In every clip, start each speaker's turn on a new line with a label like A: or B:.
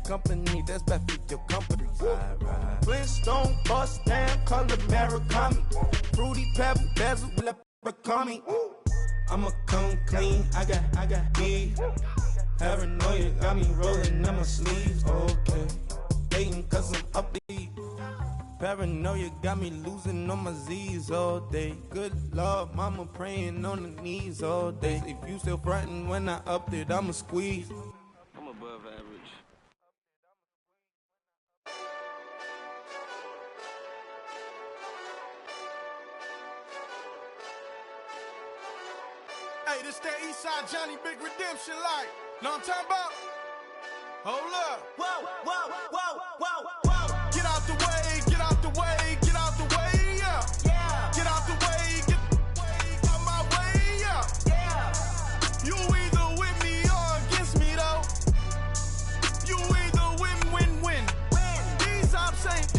A: company, that's bad for your company. Right.
B: Flintstone, bust down, color Murakami. Fruity pebble, bezel, leprechaun. I'ma come clean, I got beef. Paranoia got me rolling in my sleeves, okay. Hating cause I'm upbeat. Paranoia got me losing on my Z's all day. Good Lord, mama praying on the knees all day. If you still frontin' when I upped it, I'ma squeeze.
C: I'm above average.
D: Hey, this that Eastside Johnny Big Redemption like. Know what I'm talking about? Hold up.
E: Whoa, whoa, whoa, whoa, whoa.
D: Get out the way, get out the way, get out the way, yeah.
E: Yeah.
D: Get out the way, get out my way, yeah.
E: Yeah.
D: You either with me or against me though. You either win. These ops ain't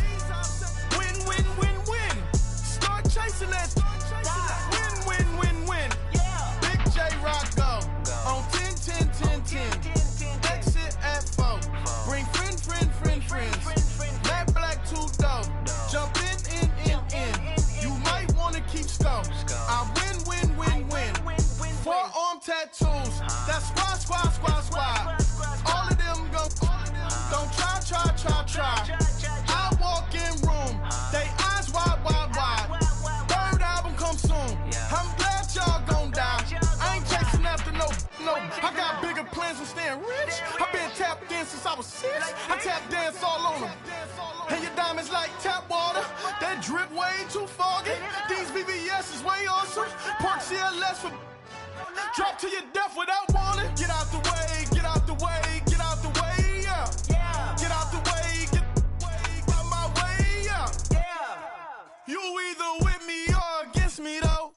D: win. Start chasing that. Win.
E: Yeah.
D: Big J Rock go. On 10. Exit at 4. Bring friends. Matt Black 2 dope. Jump in. You might wanna keep score. I win. Forearm tattoos. That's squad. All of them go. Don't try. I walk in room. They eyes wide. Third album come soon. I'm glad y'all gon' die. I ain't chasing after no. I got bigger plans than staying rich. I been tapped in since I was 6. I tap dance all on them. And your diamonds like tap water. That drip way too foggy. These VVS is way awesome. Park CLS for drop to your death without warning. Get out the way, yeah. Get out the way, get out my way, yeah. You either with me or against me though.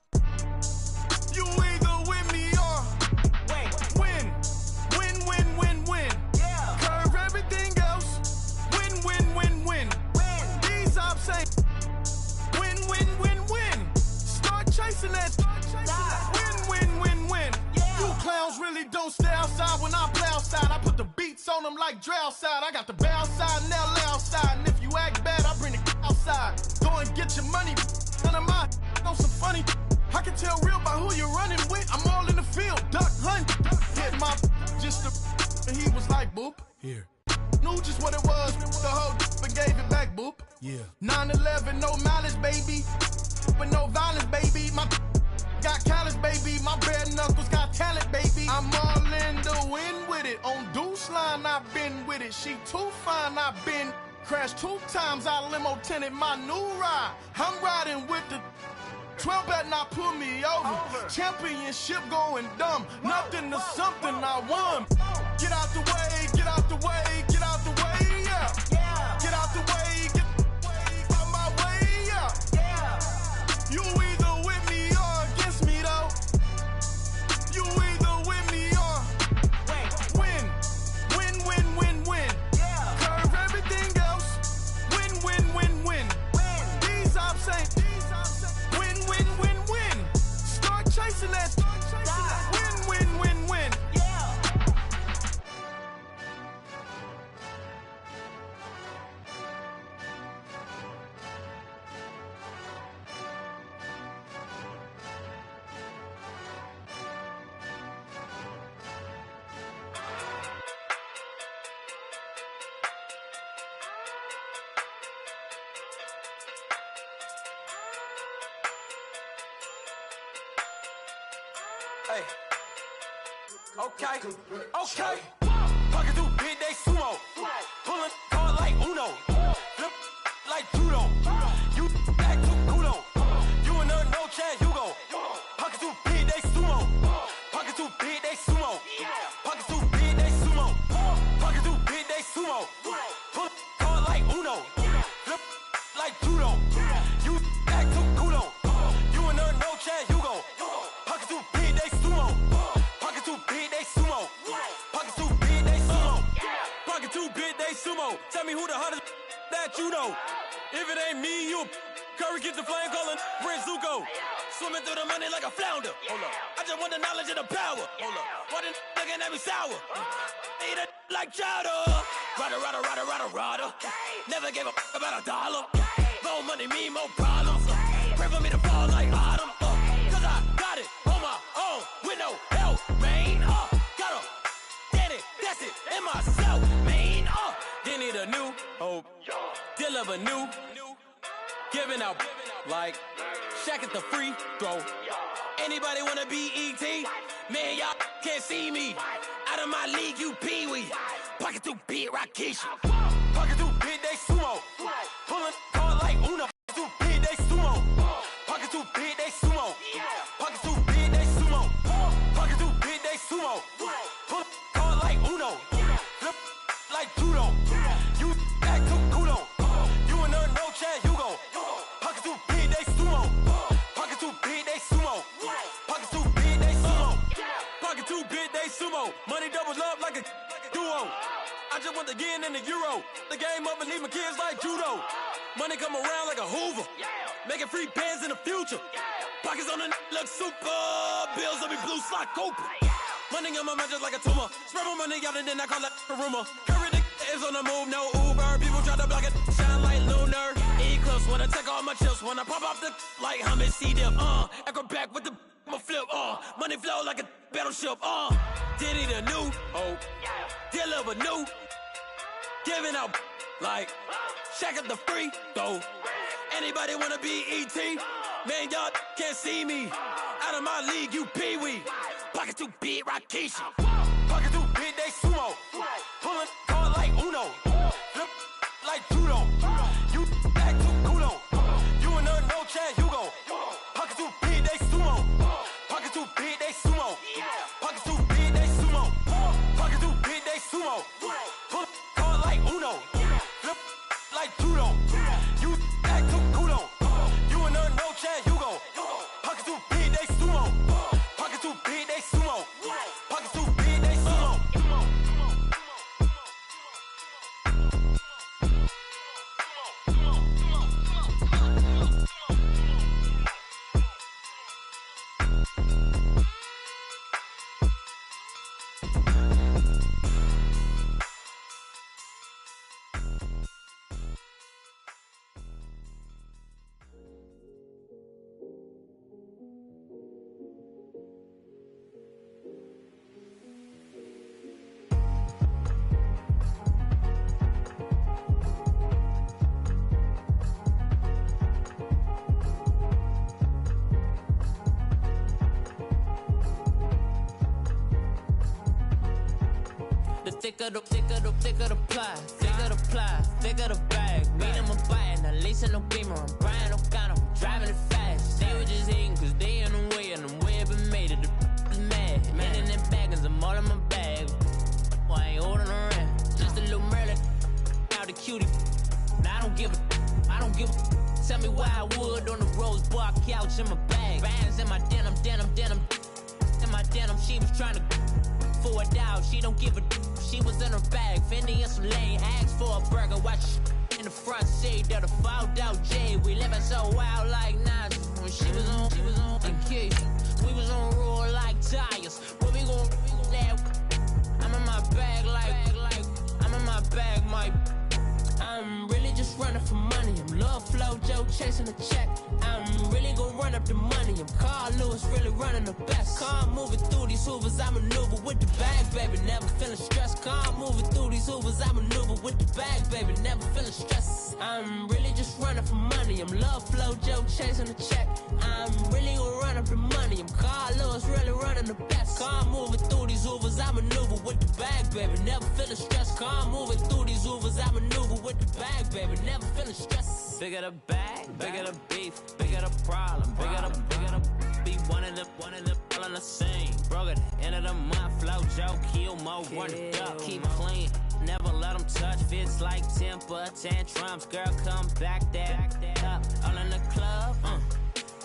D: You either with me or win.
E: Yeah.
D: Curve everything else. Win. These ops ain't win. Start chasing that. Win.
E: Yeah.
D: You clowns really don't stay outside when I play outside. I put the beats on them like Dre outside. I got the bounce side and LA outside. And if you act bad, I bring the outside. Go and get your money. None of my know some funny. I can tell real by who you're running with. I'm all in the field, duck hunt. Hit my just the and he was like boop.
F: Here.
D: Knew just what it was. The whole and gave it back, boop.
F: Yeah.
D: 9/11, no malice, baby. But no violence, baby. My got callous, baby. My bare knuckles got talent, baby. I'm all in the wind with it. On Deuce line, I've been with it. She too fine, I've been crashed 2 times. I limo tinted my new ride. I'm riding with the 12 better not pull me over. Championship going dumb. Nothing to something I won. Get out the way, yeah. Get out the way, get out my way, yeah. You either with me or against me though. You either with me or win.
E: Yeah.
D: Curve everything else. Win. These ops ain't win. Start chasing that. Win.
E: Yeah.
G: Hey. Okay. Pocket through big, they sumo. Pulling card like Uno. Flip like judo. You act too culo. You and her, no chance, you go. Pocket too big, they sumo. Pocket too big, they sumo. Pocket too big, they sumo. Pocket too big, they sumo. Pull card like Uno. Flip like judo. You act too culo. You and her, no chance, you go. Pocket too big, they sumo. Pocket too big, they sumo. Pocket too big, they sumo. Pocket too big, they sumo. Tell me who the hottest that you know. If it ain't me, you Curry get the flame calling Prince Zuko. Swimming through the money like a flounder. Hold up. I just want the knowledge and the power. Hold up. Why the looking at me sour? Eat it like chowder. Rada. Never gave a f about $1. More money, me, more problems. Pray for me to fall like autumn. Cause I got it on my own with no help, man. Got a daddy, that's it, and myself, man. Didn't need a new hope, deal of a new, giving out like Shaq at the free throw. Anybody wanna be ET? Man, y'all can't see me. Out of my league, you pee-wee. Pocket too big, Rakisha. Pocket too big, they sumo. Pulling card like Uno. Pocket too big, they sumo. Pocket too big, they sumo. Pocket too big, they sumo. Pocket too big, they sumo. Pull card like Uno. Flip like judo. You act too kudo. You and her no chance, you go. Pocket too big, they sumo. Pocket too big, they sumo. Pocket too big, they sumo. Pocket too big, they sumo. Money doubles up like a duo. I just want the yen and the euro. The game up and leave my kids like judo. Money come around like a Hoover. Making free bands in the future. Pockets on the look super. Bills on me blue slot Cooper. Money on my mind just like a tumor. Spread my money out and then I call it a rumor. Curry the is on the move, no Uber. People try to block it, shine like lunar. Eclipse when I take all my chips. When I pop off the like hummus C-dip. Echo back with the flip. Money flow like a battleship. Did it a new hope. Deal of a new. Giving out like Shaq at the free throw. Anybody wanna be ET? Man, y'all can't see me. Out of my league, you pee-wee. Pocket too big, Rakisha. Pocket too big, they sumo. Pulling card like Uno. Flip like judo. You act too kudo. You and her no chance, you go. Pocket too big, they sumo. Pocket too big, they sumo. Pocket too big, they sumo. Pocket too big, they sumo. Pull card like Uno. Flip like judo. You act too kudo. You and her no chance, you go. Pocket too big, they sumo. Pocket too big, they sumo. Pocket too big, they sumo.
F: Thicker the ply, thicker the bag. Beat him a bite, now lacing no beamer. I'm Brian O'Connor, driving it fast. They were just hating cause they in the way, and the way I've been made it. The is mad. Man in them baggins, I'm all in my bag. I ain't holding around. Just a little Merlin, out the cutie. Now I don't give a. Tell me why I would on the rose bar couch in my bag. Bands in my denim. In my denim, she was trying to for a doubt. She don't give a. She was in her bag, Fendi and some lane. Asked for a burger, watch in the front seat. That a fouled out J. We living so wild like Nas. When she was on vacation, we was on roll like tires. What we gon' laugh? I'm in my bag like I'm in my bag, Mike. I'm really just running for money. I'm love flow, Joe chasing the check. I'm really gonna run up the money. I'm Carl Lewis, really running the best. Calm moving through these hoovers, I maneuver with the bag, baby. Never feeling stressed. Calm moving through these hoovers, I maneuver with the bag, baby. Never feeling stressed. I'm really just running for money. I'm love flow, Joe chasing the check. I'm really gonna run up the money. I'm Carl Lewis, really running the best. Calm moving through these hoovers, I maneuver with the bag, baby. Never feeling stressed. Calm moving through these hoovers, I maneuver with the bag, baby. Never feeling stressed. Bigger the bag, bigger the beef, bigger the problem, bigger the beef. One of them all in the same. Broke at the end of the month, flow, Joe, kill, mo, run it up, keep clean. Never let them touch, fits like temper tantrums. Girl, come back that up, all in the club,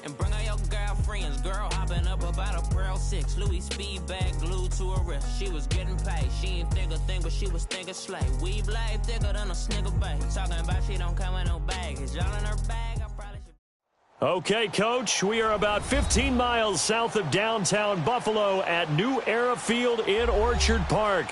F: and bring all your girlfriends. Girl hopping up about a Pearl 6 Louis speed bag glued to her wrist. She was getting paid. She ain't think a thing, but she was thinking slay. We blade thicker than a snigger bag. Talking about she don't come with no baggage. Y'all in her bag, I probably should.
H: Okay, Coach, we are about 15 miles south of downtown Buffalo at New Era Field in Orchard Park.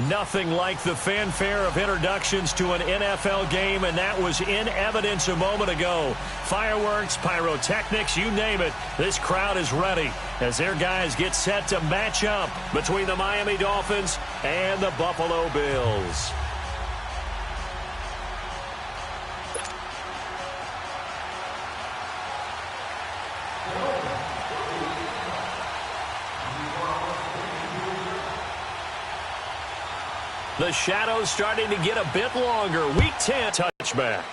H: Nothing like the fanfare of introductions to an NFL game, and that was in evidence a moment ago. Fireworks, pyrotechnics, you name it. This crowd is ready as their guys get set to match up between the Miami Dolphins and the Buffalo Bills. The shadows starting to get a bit longer. Week 10 touchback.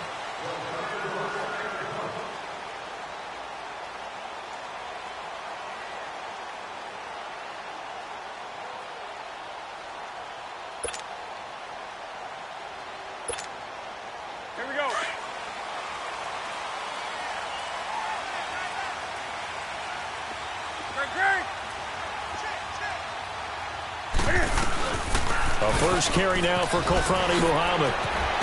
I: Here we go.
H: A first carry now for Kofrani Muhammad.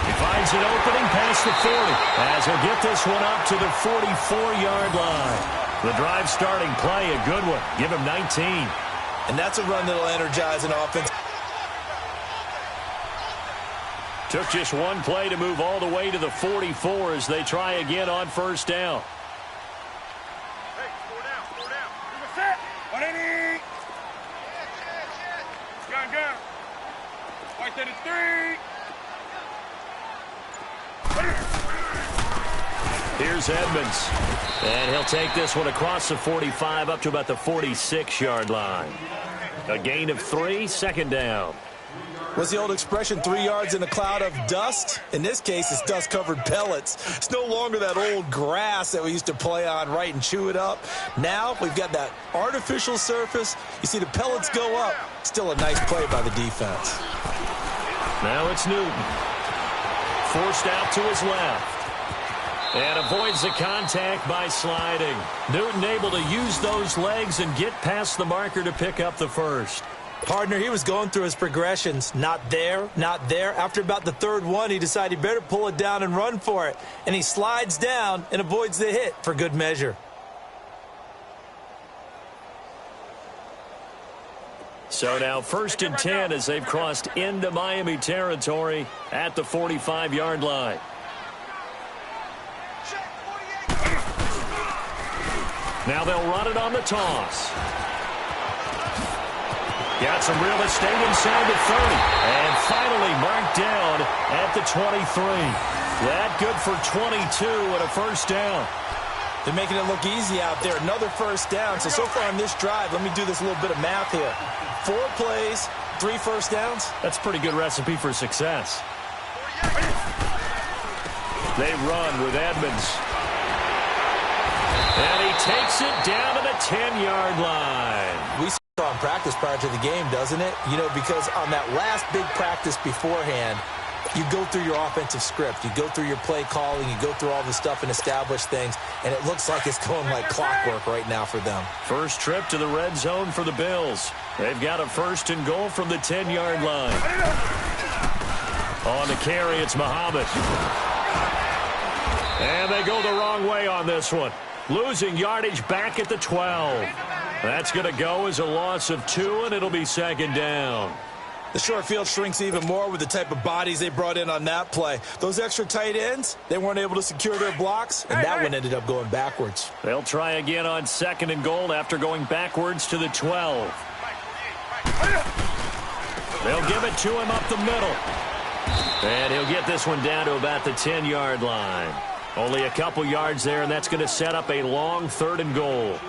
H: He finds an opening past the 40 as he'll get this one up to the 44-yard line. The drive starting play, a good one. Give him 19.
J: And that's a run that'll energize an offense.
H: Took just one play to move all the way to the 44 as they try again on first down.
I: Hey, slow down, slow down. Here's a set. 180. Gun. White to the 3.
H: Here's Edmonds. And he'll take this one across the 45 up to about the 46-yard line. A gain of 3, second down.
J: What's the old expression, 3 yards in a cloud of dust? In this case, it's dust-covered pellets. It's no longer that old grass that we used to play on, right, and chew it up. Now we've got that artificial surface. You see the pellets go up. Still a nice play by the defense.
H: Now it's Newton. Forced out to his left. And avoids the contact by sliding. Newton able to use those legs and get past the marker to pick up the first.
J: Partner, he was going through his progressions. Not there, not there. After about the third one, he decided he better pull it down and run for it. And he slides down and avoids the hit for good measure.
H: So now 1st and 10 as they've crossed into Miami territory at the 45-yard line. Now they'll run it on the toss. Got some real estate inside the 30. And finally marked down at the 23. That good for 22 and a first down.
J: They're making it look easy out there. Another first down. So far on this drive, let me do this little bit of math here. 4 plays, 3 first downs.
H: That's a pretty good recipe for success. They run with Edmonds. And he takes it down to the 10-yard line.
J: We saw in practice prior to the game, doesn't it? You know, because on that last big practice beforehand, you go through your offensive script. You go through your play calling. You go through all the stuff and establish things. And it looks like it's going like clockwork right now for them.
H: First trip to the red zone for the Bills. They've got a 1st and goal from the 10-yard line. On the carry, it's Muhammad. And they go the wrong way on this one. Losing yardage back at the 12. That's going to go as a loss of 2, and it'll be 2nd down.
J: The short field shrinks even more with the type of bodies they brought in on that play. Those extra tight ends, they weren't able to secure their blocks, and that one ended up going backwards.
H: They'll try again on 2nd and goal after going backwards to the 12. They'll give it to him up the middle. And he'll get this one down to about the 10-yard line. Only a couple yards there, and that's going to set up a long 3rd and goal.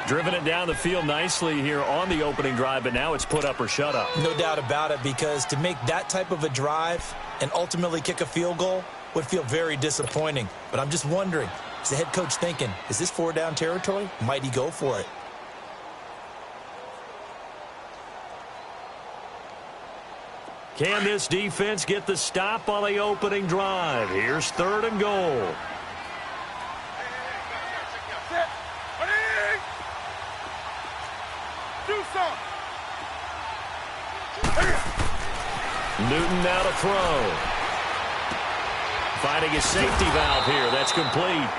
H: Driven it down the field nicely here on the opening drive, but now it's put up or shut up.
J: No doubt about it, because to make that type of a drive and ultimately kick a field goal would feel very disappointing. But I'm just wondering, is the head coach thinking, is this 4-down territory? Might he go for it?
H: Can this defense get the stop on the opening drive? Here's 3rd and goal. Newton now to throw. Finding a safety valve here. That's complete.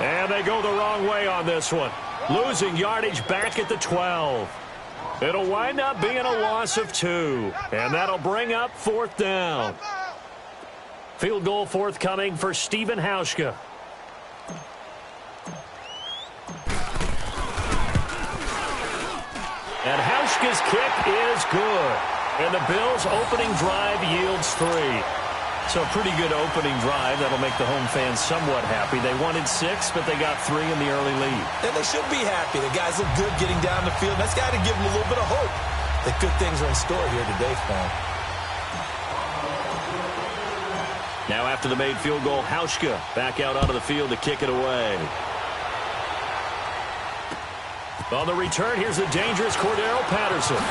H: And they go the wrong way on this one. Losing yardage back at the 12. It'll wind up being a loss of 2, and that'll bring up 4th down. Field goal forthcoming for Stephen Hauschka. And Hauschka's kick is good. And the Bills' opening drive yields 3. So a pretty good opening drive. That'll make the home fans somewhat happy. They wanted 6, but they got 3 in the early lead.
J: And they should be happy. The guys look good getting down the field. That's got to give them a little bit of hope that good things are in store here today for them.
H: Now after the made field goal, Hauschka back out onto the field to kick it away. On the return, here's the dangerous Cordero Patterson.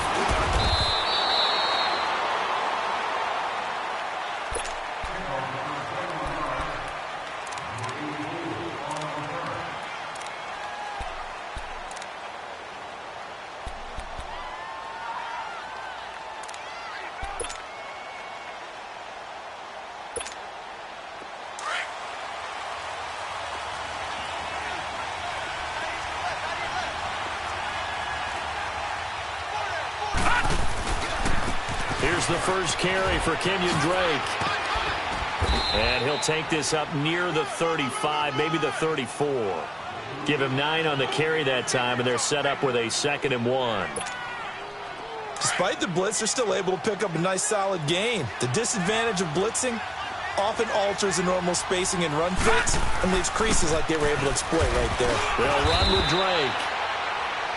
H: Here's the first carry for Kenyon Drake. And he'll take this up near the 35, maybe the 34. Give him 9 on the carry that time, and they're set up with a 2nd and 1.
J: Despite the blitz, they're still able to pick up a nice solid gain. The disadvantage of blitzing often alters the normal spacing and run fits and leaves creases like they were able to exploit right there.
H: They'll run with Drake.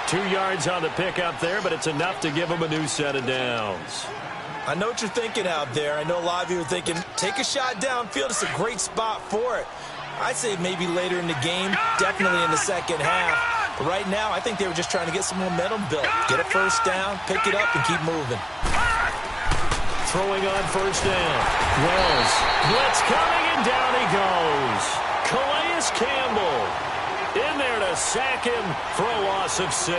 H: 2 yards on the pickup there, but it's enough to give them a new set of downs.
J: I know what you're thinking out there. I know a lot of you are thinking, take a shot downfield. It's a great spot for it. I'd say maybe later in the game, definitely in the second half. But right now, I think they were just trying to get some momentum built. Get a first down, pick it up, and keep moving.
H: Throwing on first down. Wells. Blitz coming, and down he goes. Calais Campbell in there to sack him for a loss of 6.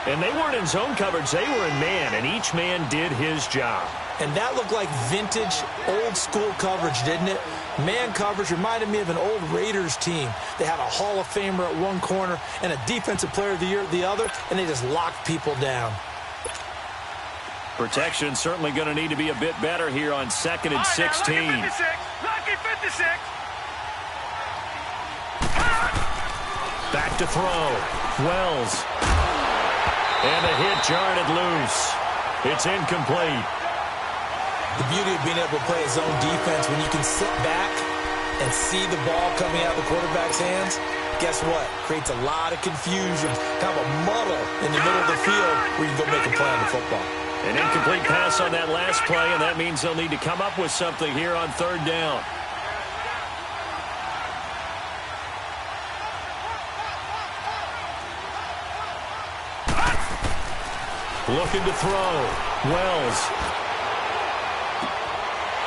H: And they weren't in zone coverage. They were in man, and each man did his job.
J: And that looked like vintage, old-school coverage, didn't it? Man coverage reminded me of an old Raiders team. They had a Hall of Famer at one corner and a Defensive Player of the Year at the other, and they just locked people down.
H: Protection certainly going to need to be a bit better here on 2nd and 16.
I: Lucky 56.
H: Back to throw. Wells. And a hit jarred it loose. It's incomplete.
J: The beauty of being able to play a zone defense when you can sit back and see the ball coming out of the quarterback's hands, guess what? Creates a lot of confusion, kind of a muddle in the middle of the field where you can go make a play on the football.
H: An incomplete pass on that last play, and that means they'll need to come up with something here on 3rd down. Looking to throw. Wells.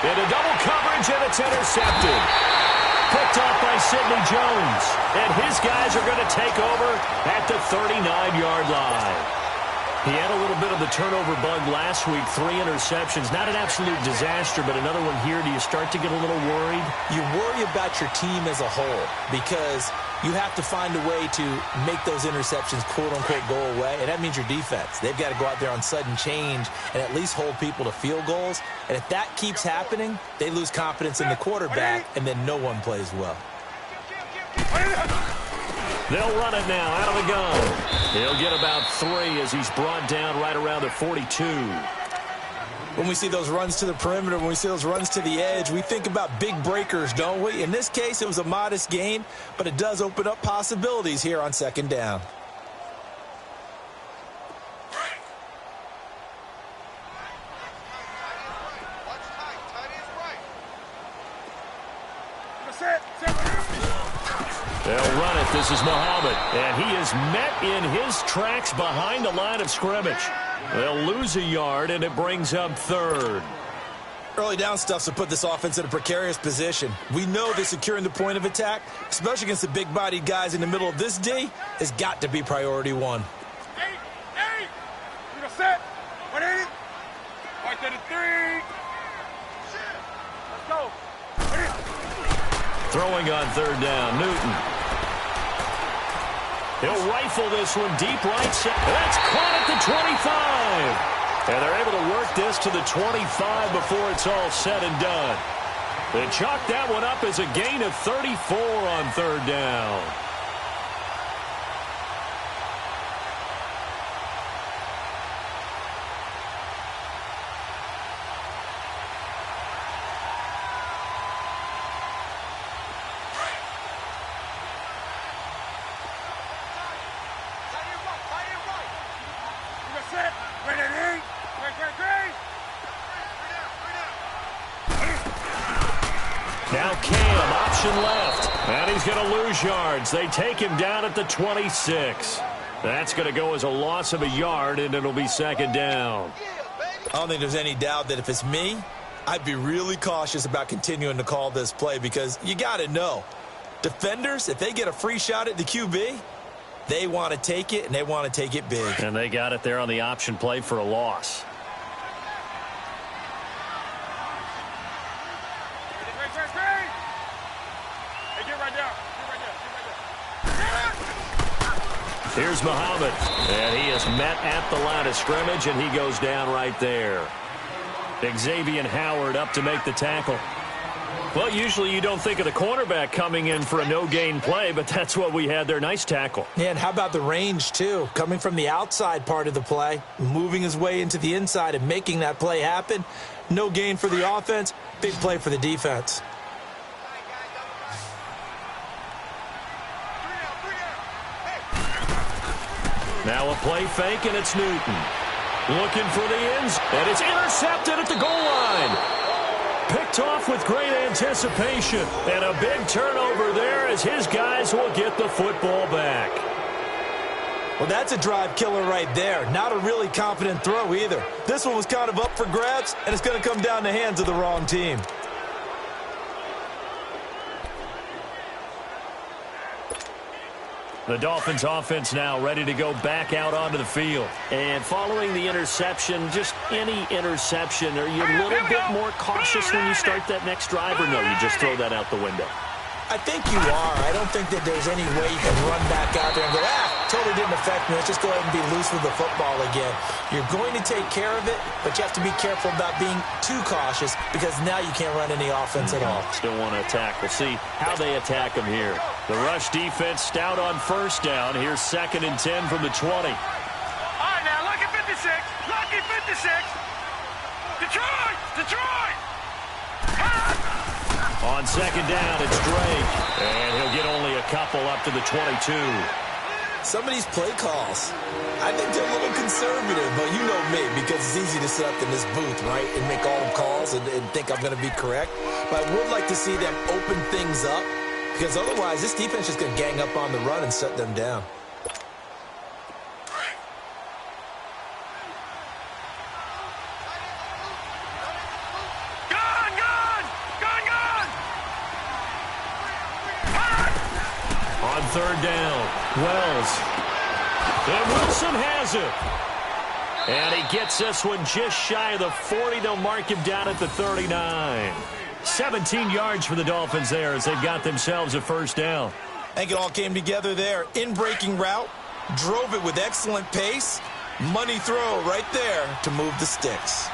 H: Into double coverage, and it's intercepted. Picked off by Sidney Jones. And his guys are going to take over at the 39-yard line. He had a little bit of the turnover bug last week, 3 interceptions. Not an absolute disaster, but another one here. Do you start to get a little worried?
J: You worry about your team as a whole because you have to find a way to make those interceptions, quote-unquote, go away, and that means your defense. They've got to go out there on sudden change and at least hold people to field goals. And if that keeps happening, they lose confidence in the quarterback, and then no one plays well.
H: They'll run it now out of the gun. He'll get about 3 as he's brought down right around the 42.
J: When we see those runs to the perimeter, when we see those runs to the edge, we think about big breakers, don't we? In this case, it was a modest gain, but it does open up possibilities here on 2nd down.
H: They'll run it. This is Muhammad, and he is met in his tracks behind the line of scrimmage. They'll lose a yard, and it brings up 3rd.
J: Early down stuff's to put this offense in a precarious position. We know that securing the point of attack, especially against the big-bodied guys in the middle of this D, has got to be priority 1.
I: 8. You're set. 180. Right to the 3. Let's go.
H: Throwing on 3rd down, Newton. He'll rifle this one deep right side. That's caught at the 25. And they're able to work this to the 25 before it's all said and done. They chalk that one up as a gain of 34 on third down. Now Cam, option left. And he's going to lose yards. They take him down at the 26. That's going to go as a loss of a yard, and it'll be second down.
J: I don't think there's any doubt that if it's me, I'd be really cautious about continuing to call this play because you got to know, defenders, if they get a free shot at the QB, they want to take it, and they want to take it big.
H: And they got it there on the option play for a loss. Here's Muhammad, and he is met at the line of scrimmage, and he goes down right there. Xavier Howard up to make the tackle. Well, usually you don't think of the cornerback coming in for a no-gain play, but that's what we had there. Nice tackle.
J: Yeah, and how about the range, too? Coming from the outside part of the play, moving his way into the inside and making that play happen. No gain for the offense, big play for the defense.
H: Now a play fake, and it's Newton. Looking for the ends, and it's intercepted at the goal line. Picked off with great anticipation, and a big turnover there as his guys will get the football back.
J: Well, that's a drive killer right there. Not a really confident throw either. This one was kind of up for grabs, and it's going to come down the hands of the wrong team.
H: The Dolphins offense now ready to go back out onto the field. And following the interception, just any interception, are you a little bit more cautious when you start that next drive, or no, you just throw that out the window?
J: I think you are. I don't think that there's any way you can run back out there and go, totally didn't affect me. Let's just go ahead and be loose with the football again. You're going to take care of it, but you have to be careful about being too cautious because now you can't run any offense at all.
H: Still want to attack. We'll see how they attack them here. The rush defense stout on first down. Here's 2nd and 10 from the 20.
I: All right, now, lucky 56. Lucky 56. Detroit! Detroit!
H: On 2nd down, it's Drake. And he'll get only a couple up to the 22.
J: Some of these play calls, I think they're a little conservative, but you know me, because it's easy to sit up in this booth, right, and make all the calls and think I'm going to be correct. But I would like to see them open things up, because otherwise this defense is going to gang up on the run and shut them down.
H: On 3rd down, Wells. And Wilson has it. And he gets this one just shy of the 40. They'll mark him down at the 39. 17 yards for the Dolphins there as they've got themselves a first down.
J: I think it all came together there. In-breaking route, drove it with excellent pace. Money throw right there to move the sticks.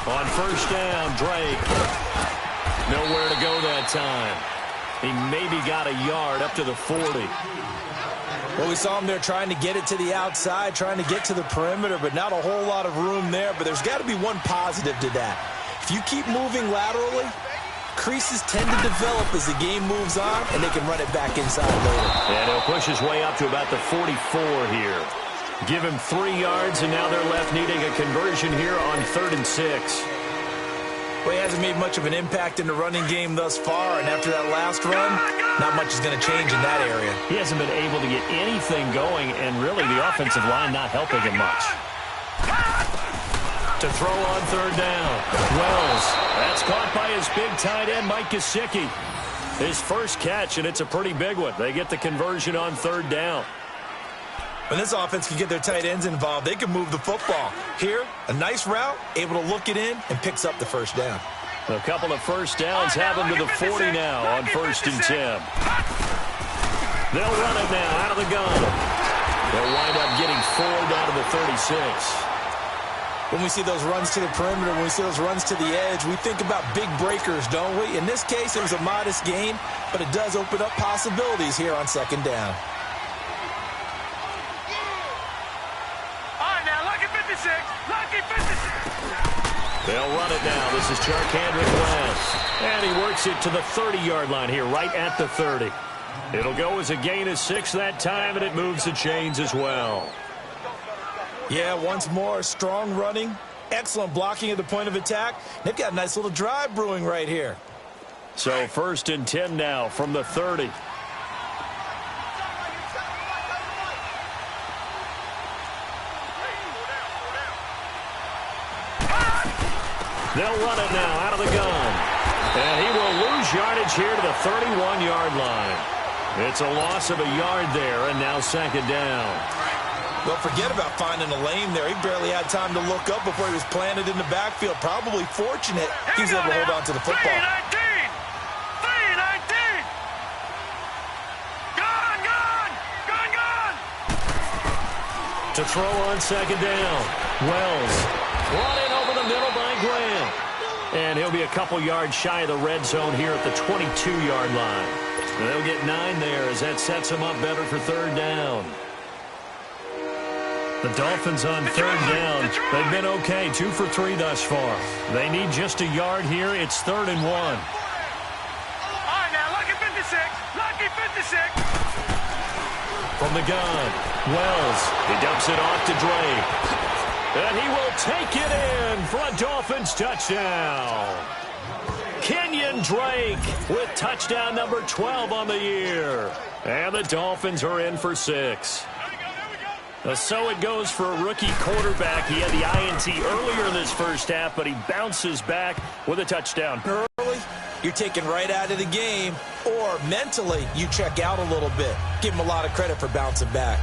H: On first down, Drake. Nowhere to go that time. He maybe got a yard up to the 40.
J: Well, we saw him there trying to get it to the outside, trying to get to the perimeter, but not a whole lot of room there. But there's got to be one positive to that. If you keep moving laterally, creases tend to develop as the game moves on, and they can run it back inside later.
H: And he'll push his way up to about the 44 here. Give him 3 yards, and now they're left needing a conversion here on 3rd and 6.
J: Well, he hasn't made much of an impact in the running game thus far, and after that last run, not much is going to change in that area.
H: He hasn't been able to get anything going, and really the offensive line not helping him much. To throw on 3rd down, Wells. That's caught by his big tight end, Mike Gesicki. His first catch, and it's a pretty big one. They get the conversion on 3rd down.
J: When this offense can get their tight ends involved, they can move the football. Here, a nice route, able to look it in, and picks up the first down.
H: A couple of first downs have him to the 40 now on 1st and 10. They'll run it now out of the gun. They'll wind up getting 4 down to the 36.
J: When we see those runs to the perimeter, when we see those runs to the edge, we think about big breakers, don't we? In this case, it was a modest gain, but it does open up possibilities here on second down.
I: All right, now, lucky 56. Lucky 56.
H: They'll run it now. This is Charkandrick West. And he works it to the 30-yard line here, right at the 30. It'll go as a gain of 6 that time, and it moves the chains as well.
J: Yeah, once more, strong running, excellent blocking at the point of attack. They've got a nice little drive brewing right here.
H: So 1st and 10 now from the 30. They'll run it now out of the gun. And he will lose yardage here to the 31-yard line. It's a loss of a yard there, and now second down.
J: Well, forget about finding a lane there. He barely had time to look up before he was planted in the backfield. Probably fortunate he was able to hold on to the football.
I: 319. 319. Gone.
H: To throw on second down. Wells brought in over the middle by Graham. And he'll be a couple yards shy of the red zone here at the 22-yard line. They'll get 9 there as that sets them up better for third down. The Dolphins on third down. They've been okay, 2 for 3 thus far. They need just a yard here. It's 3rd and 1.
I: All right, now, lucky 56. Lucky 56.
H: From the gun, Wells. He dumps it off to Drake. And he will take it in for a Dolphins touchdown. Kenyon Drake with touchdown number 12 on the year. And the Dolphins are in for 6. So it goes for a rookie quarterback. He had the INT earlier in this first half, but he bounces back with a touchdown.
J: Early, you're taken right out of the game, or mentally, you check out a little bit. Give him a lot of credit for bouncing back.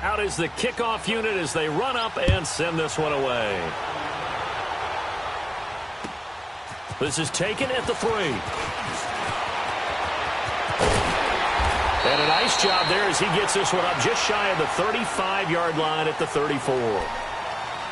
H: Out is the kickoff unit as they run up and send this one away. This is taken at the 3. And a nice job there as he gets this one up just shy of the 35-yard line at the 34.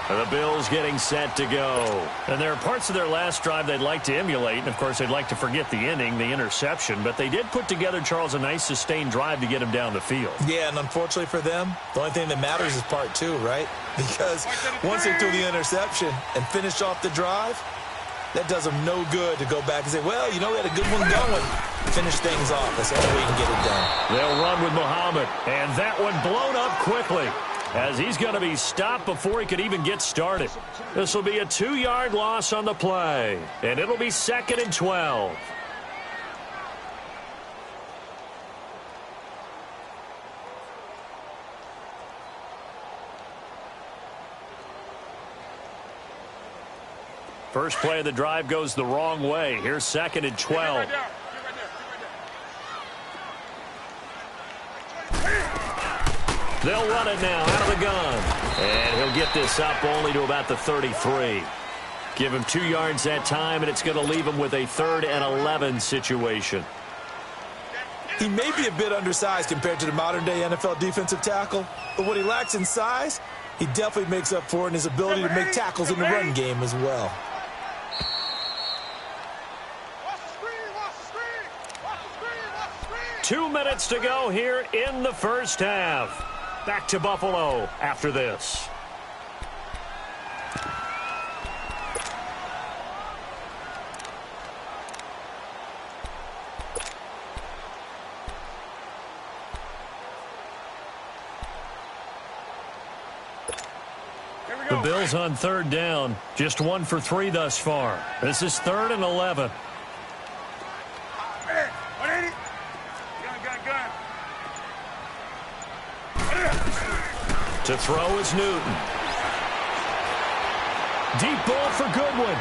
H: And the Bills getting set to go. And there are parts of their last drive they'd like to emulate. And, of course, they'd like to forget the inning, the interception. But they did put together, Charles, a nice sustained drive to get him down the field.
J: Yeah, and unfortunately for them, the only thing that matters is part 2, right? Because once they threw the interception and finished off the drive, that does them no good to go back and say, well, you know, we had a good one going. Finish things off. That's the only way you can get it done.
H: They'll run with Muhammad. And that one blown up quickly as he's going to be stopped before he could even get started. This will be a 2-yard loss on the play. And it'll be 2nd and 12. First play of the drive goes the wrong way. Here's 2nd and 12. They'll run it now out of the gun. And he'll get this up only to about the 33. Give him 2 yards that time, and it's going to leave him with a 3rd and 11 situation.
J: He may be a bit undersized compared to the modern-day NFL defensive tackle, but what he lacks in size, he definitely makes up for in his ability to make tackles in the run game as well.
I: Watch the screen, watch the screen. Watch the screen, watch the screen.
H: 2 minutes to go here in the first half. Back to Buffalo after this. The Bills on third down. Just 1 for 3 thus far. This is 3rd and 11. To throw is Newton. Deep ball for Goodwin.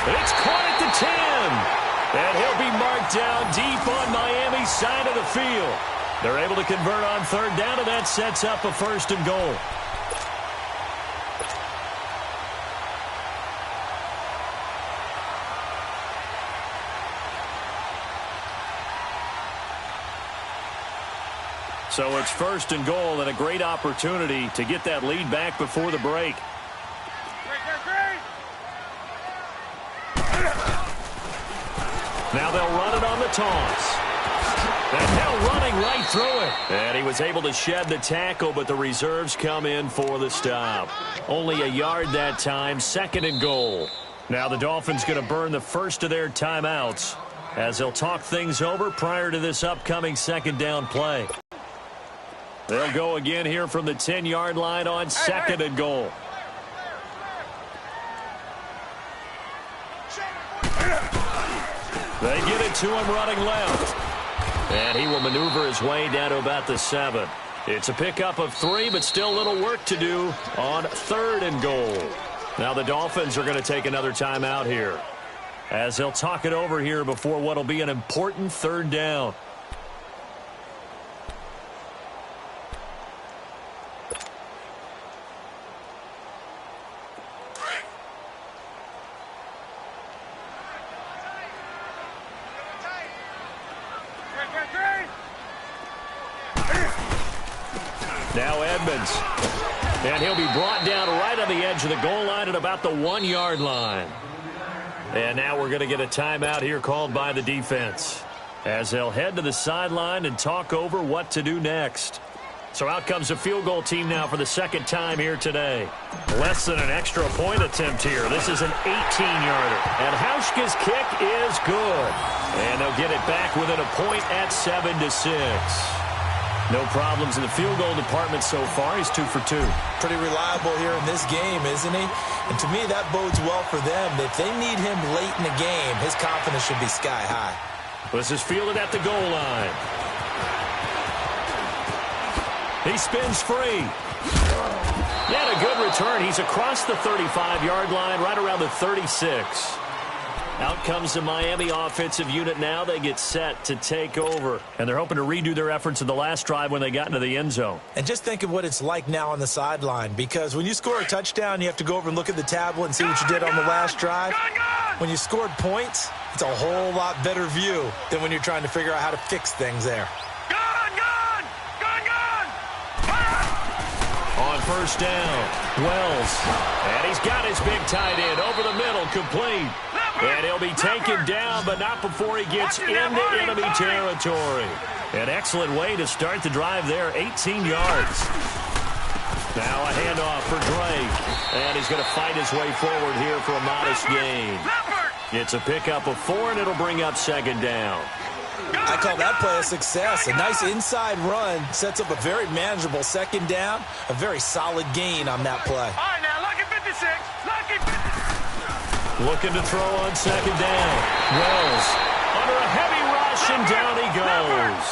H: It's caught at the 10. And he'll be marked down deep on Miami's side of the field. They're able to convert on third down, and that sets up a 1st and goal. So it's 1st and goal and a great opportunity to get that lead back before the break. Now they'll run it on the toss. And now running right through it. And he was able to shed the tackle, but the reserves come in for the stop. Only a yard that time, 2nd and goal. Now the Dolphins going to burn the first of their timeouts as they'll talk things over prior to this upcoming 2nd down play. They'll go again here from the 10-yard line on 2nd and goal. They get it to him running left. And he will maneuver his way down to about the 7. It's a pickup of 3, but still a little work to do on 3rd and goal. Now the Dolphins are going to take another timeout here as they'll talk it over here before what will be an important 3rd down. Now Edmonds. And he'll be brought down right on the edge of the goal line at about the 1-yard line. And now we're going to get a timeout here called by the defense as they'll head to the sideline and talk over what to do next. So out comes the field goal team now for the 2nd time here today. Less than an extra point attempt here. This is an 18-yarder. And Hauschka's kick is good. And they'll get it back within a point at 7-6. No problems in the field goal department so far. He's 2 for 2.
J: Pretty reliable here in this game, isn't he? And to me, that bodes well for them. If they need him late in the game, his confidence should be sky high.
H: This is fielded at the goal line. He spins free. Yet a good return. He's across the 35-yard line, right around the 36. Out comes the Miami offensive unit now. They get set to take over. And they're hoping to redo their efforts in the last drive when they got into the end zone.
J: And just think of what it's like now on the sideline. Because when you score a touchdown, you have to go over and look at the tablet and see what you did on the last drive. When you scored points, it's a whole lot better view than when you're trying to figure out how to fix things there.
H: On 1st down, Wells. And he's got his big tight end over the middle, complete. And he'll be taken down, but not before he gets into enemy territory. An excellent way to start the drive there, 18 yards. Now a handoff for Drake. And he's going to fight his way forward here for a modest gain. It's a pickup of 4, and it'll bring up 2nd down.
J: I call that play a success. A nice inside run sets up a very manageable 2nd down. A very solid gain on that play.
I: All right, now, lucky 56. Lucky 56.
H: Looking to throw on 2nd down. Wells under a heavy rush, and down he goes.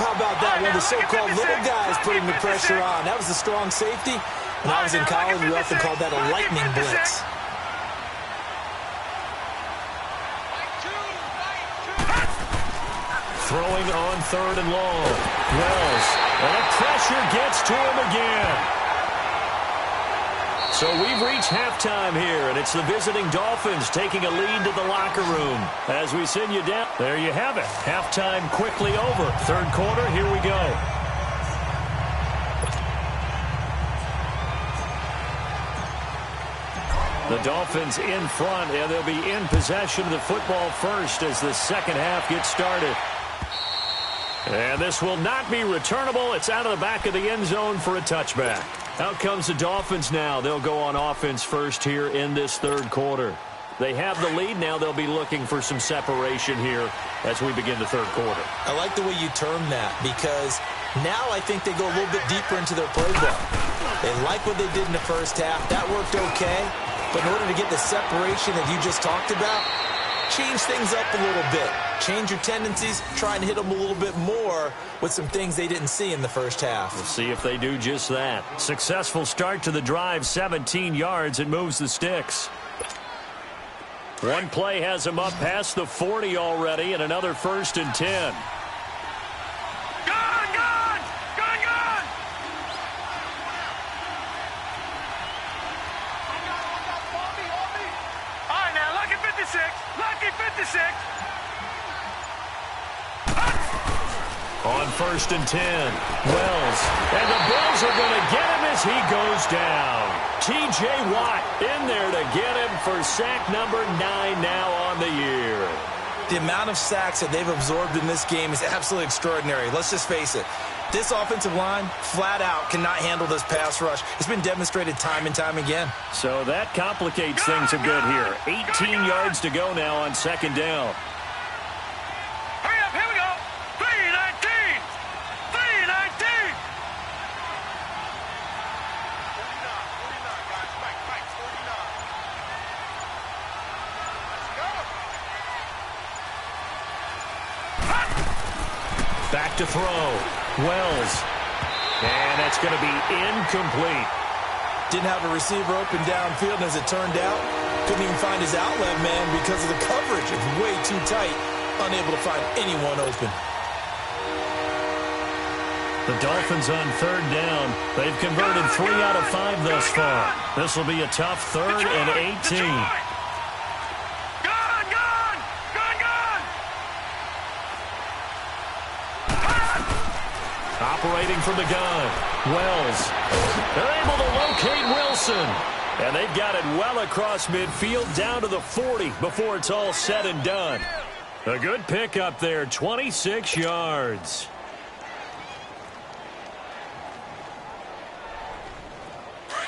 J: How about that? One of the so-called little guys putting the pressure on. That was a strong safety. When I was in college, we often called that a lightning blitz.
H: Throwing on 3rd and long. Wells. And the pressure gets to him again. So we've reached halftime here, and it's the visiting Dolphins taking a lead to the locker room. As we send you down, there you have it. Halftime quickly over. 3rd quarter, here we go. The Dolphins in front, and they'll be in possession of the football first as the 2nd half gets started. And this will not be returnable. It's out of the back of the end zone for a touchback. Out comes the Dolphins now. They'll go on offense first here in this 3rd quarter. They have the lead. Now they'll be looking for some separation here as we begin the 3rd quarter.
J: I like the way you term that because now I think they go a little bit deeper into their playbook. They like what they did in the 1st half. That worked okay. But in order to get the separation that you just talked about, change things up a little bit. Change your tendencies, try and hit them a little bit more with some things they didn't see in the 1st half.
H: We'll see if they do just that. Successful start to the drive, 17 yards, and moves the sticks. One play has him up past the 40 already, and another 1st and 10. On 1st and 10. Wells. And the Bills are going to get him as he goes down. T.J. Watt in there to get him for sack number 9 now on the year.
J: The amount of sacks that they've absorbed in this game is absolutely extraordinary. Let's just face it. This offensive line, flat out, cannot handle this pass rush. It's been demonstrated time and time again.
H: So that complicates things a bit here. 18 yards to go now on 2nd down.
I: Hurry up, here we go. 3-19. 3-19. 49, guys. Fight, 49. Let's go.
H: Back to throw. Wells. And that's going to be incomplete.
J: Didn't have a receiver open downfield, and as it turned out, couldn't even find his outlet man because of the coverage. It's way too tight, unable to find anyone open.
H: The Dolphins on 3rd down. They've converted 3 out of 5 thus far. This will be a tough 3rd and 18. Operating from the gun. Wells. They're able to locate Wilson. And they've got it well across midfield down to the 40 before it's all said and done. A good pickup there, 26 yards.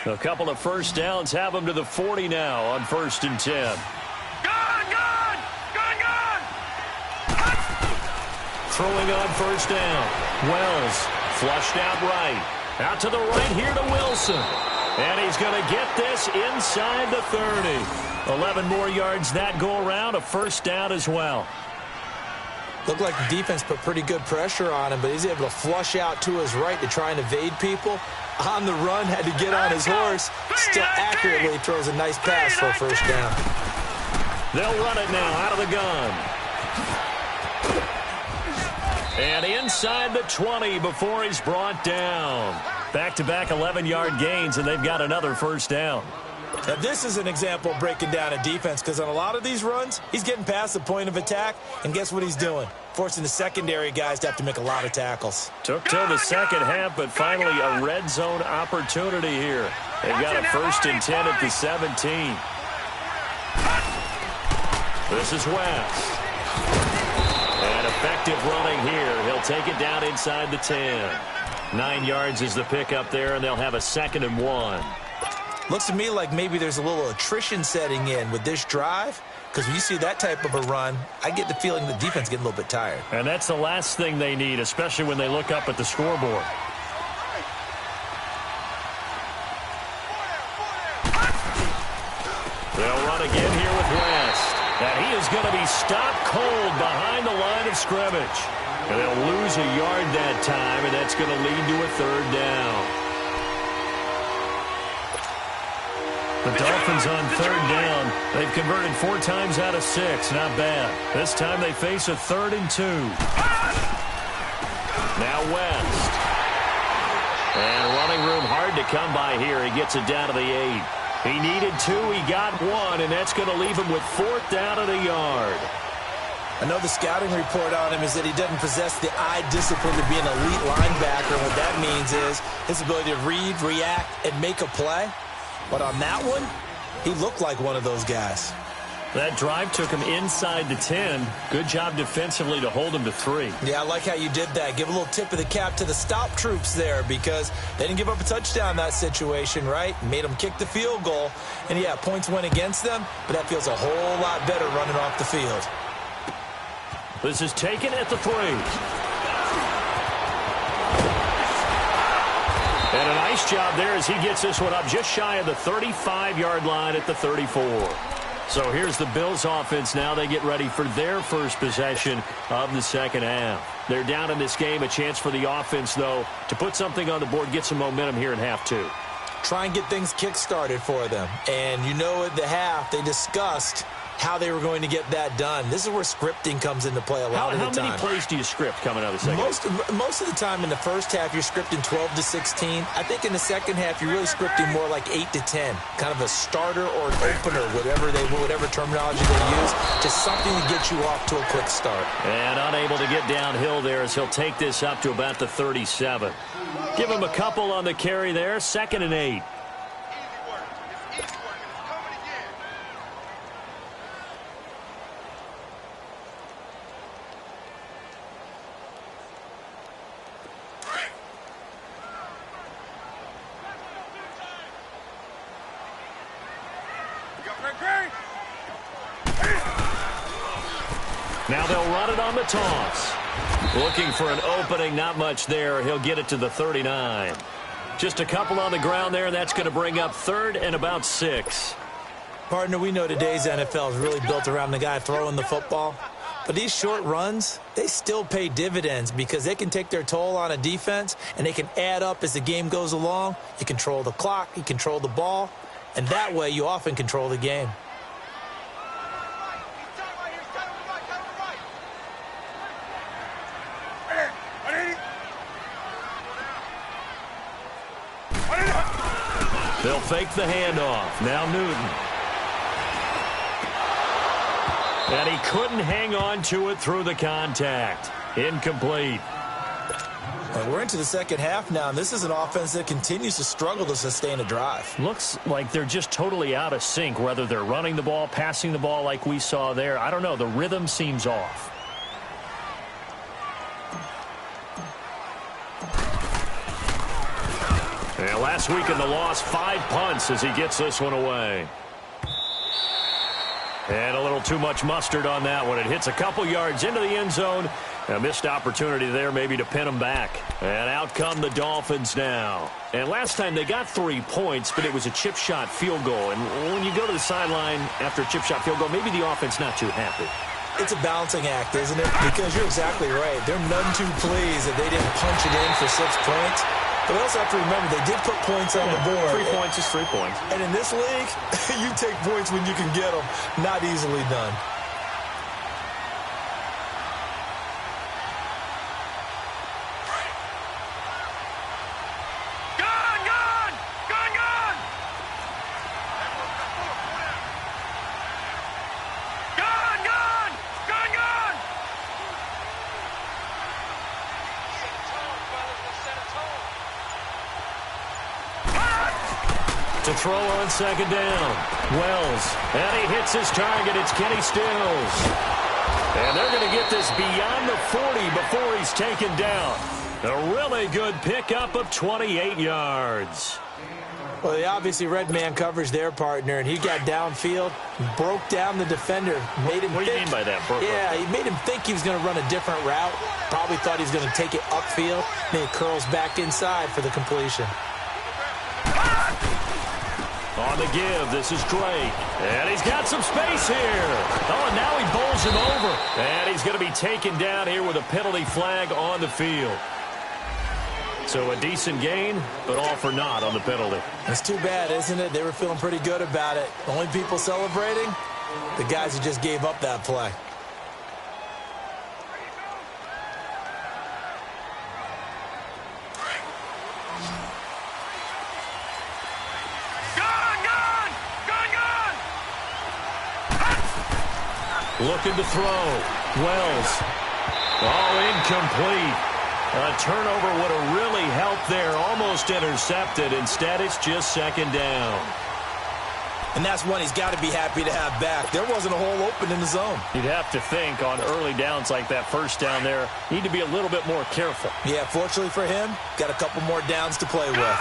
H: A couple of first downs have them to the 40 now on 1st and 10. Throwing on 1st down. Wells flushed out right. Out to the right here to Wilson. And he's going to get this inside the 30. 11 more yards that go around. A 1st down as well.
J: Looked like the defense put pretty good pressure on him, but he's able to flush out to his right to try and evade people. On the run, had to get on his horse. Still accurately throws a nice pass for a 1st down.
H: They'll run it now out of the gun. And inside the 20 before he's brought down. Back-to-back 11-yard gains, and they've got another 1st down.
J: Now, this is an example of breaking down a defense, because on a lot of these runs, he's getting past the point of attack, and guess what he's doing? Forcing the secondary guys to have to make a lot of tackles.
H: Took till the second half, but finally a red zone opportunity here. They've got a 1st and 10 at the 17. This is West. And effective running here. He'll take it down inside the 10. 9 yards is the pickup there, and they'll have a 2nd and 1.
J: Looks to me like maybe there's a little attrition setting in with this drive, because when you see that type of a run, I get the feeling the defense getting a little bit tired.
H: And that's the last thing they need, especially when they look up at the scoreboard. They'll run again here with West. And he is going to be stopped cold behind the line of scrimmage. And they'll lose a yard that time, and that's going to lead to a 3rd down. The Dolphins on 3rd down. They've converted 4 times out of 6. Not bad. This time they face a 3rd and 2. Now West. And running room hard to come by here. He gets it down to the 8. He needed 2. He got 1, and that's going to leave him with 4th down at a yard.
J: I know the scouting report on him is that he doesn't possess the eye discipline to be an elite linebacker. What that means is his ability to read, react, and make a play. But on that one, he looked like one of those guys.
H: That drive took him inside the 10. Good job defensively to hold him to 3.
J: Yeah, I like how you did that. Give a little tip of the cap to the stop troops there, because they didn't give up a touchdown in that situation, right? Made them kick the field goal. And, yeah, points went against them, but that feels a whole lot better running off the field.
H: This is taken at the 3. And a nice job there as he gets this one up just shy of the 35-yard line at the 34. So here's the Bills offense now. They get ready for their first possession of the 2nd half. They're down in this game. A chance for the offense, though, to put something on the board, get some momentum here in half 2.
J: Try and get things kick-started for them. And you know at the half they discussed how they were going to get that done. This is where scripting comes into play a lot of the time.
H: How many plays do you script coming out of the second half?
J: Most of the time in the first half, you're scripting 12 to 16. I think in the second half, you're really scripting more like 8 to 10. Kind of a starter or an opener, whatever terminology they use. Just something to get you off to a quick start.
H: And unable to get downhill there as he'll take this up to about the 37. Give him a couple on the carry there. 2nd and 8. Now they'll run it on the toss. Looking for an opening, not much there. He'll get it to the 39. Just a couple on the ground there, and that's going to bring up 3rd and about 6.
J: Partner, we know today's NFL is really built around the guy throwing the football. But these short runs, they still pay dividends because they can take their toll on a defense, and they can add up as the game goes along. You control the clock, you control the ball, and that way you often control the game.
H: They'll fake the handoff. Now Newton. And he couldn't hang on to it through the contact. Incomplete.
J: And we're into the second half now, and this is an offense that continues to struggle to sustain a drive.
H: Looks like they're just totally out of sync, whether they're running the ball, passing the ball like we saw there. I don't know. The rhythm seems off. And last week in the loss, 5 punts as he gets this one away. And a little too much mustard on that one. It hits a couple yards into the end zone. A missed opportunity there maybe to pin them back. And out come the Dolphins now. And last time they got 3 points, but it was a chip shot field goal. And when you go to the sideline after a chip shot field goal, maybe the offense not too happy.
J: It's a balancing act, isn't it? Because you're exactly right. They're none too pleased that they didn't punch it in for 6 points. But we also have to remember they did put points on the board.
H: 3 points is 3 points.
J: And in this league, you take points when you can get them. Not easily done.
H: To throw on 2nd down. Wells. And he hits his target. It's Kenny Stills. And they're going to get this beyond the 40 before he's taken down. A really good pickup of 28 yards.
J: Well, they obviously read man coverage their partner, and he got downfield, broke down the defender.
H: What do you mean by that?
J: He made him think he was going to run a different route. Probably thought he was going to take it upfield. Then he curls back inside for the completion.
H: On the give, this is Drake. And he's got some space here. Oh, and now he bowls him over. And he's going to be taken down here with a penalty flag on the field. So a decent gain, but all for naught on the penalty.
J: It's too bad, isn't it? They were feeling pretty good about it. Only people celebrating, the guys who just gave up that play.
H: Looking to throw. Wells. Oh, incomplete. A turnover would have really helped there. Almost intercepted. Instead, it's just 2nd down.
J: And that's one he's got to be happy to have back. There wasn't a hole open in the zone.
H: You'd have to think on early downs like that, 1st down there, need to be a little bit more careful.
J: Yeah, fortunately for him, got a couple more downs to play with.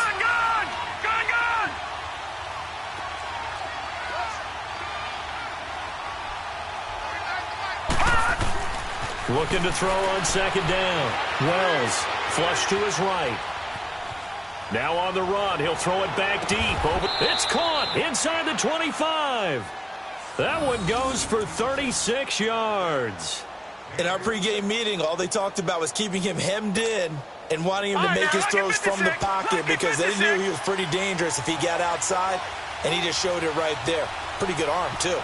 H: Looking to throw on 2nd down. Wells, flush to his right. Now on the run, he'll throw it back deep. It's caught inside the 25. That one goes for 36 yards.
J: In our pregame meeting, all they talked about was keeping him hemmed in and wanting him to make his throws from the pocket because they knew he was pretty dangerous if he got outside, and he just showed it right there. Pretty good arm, too.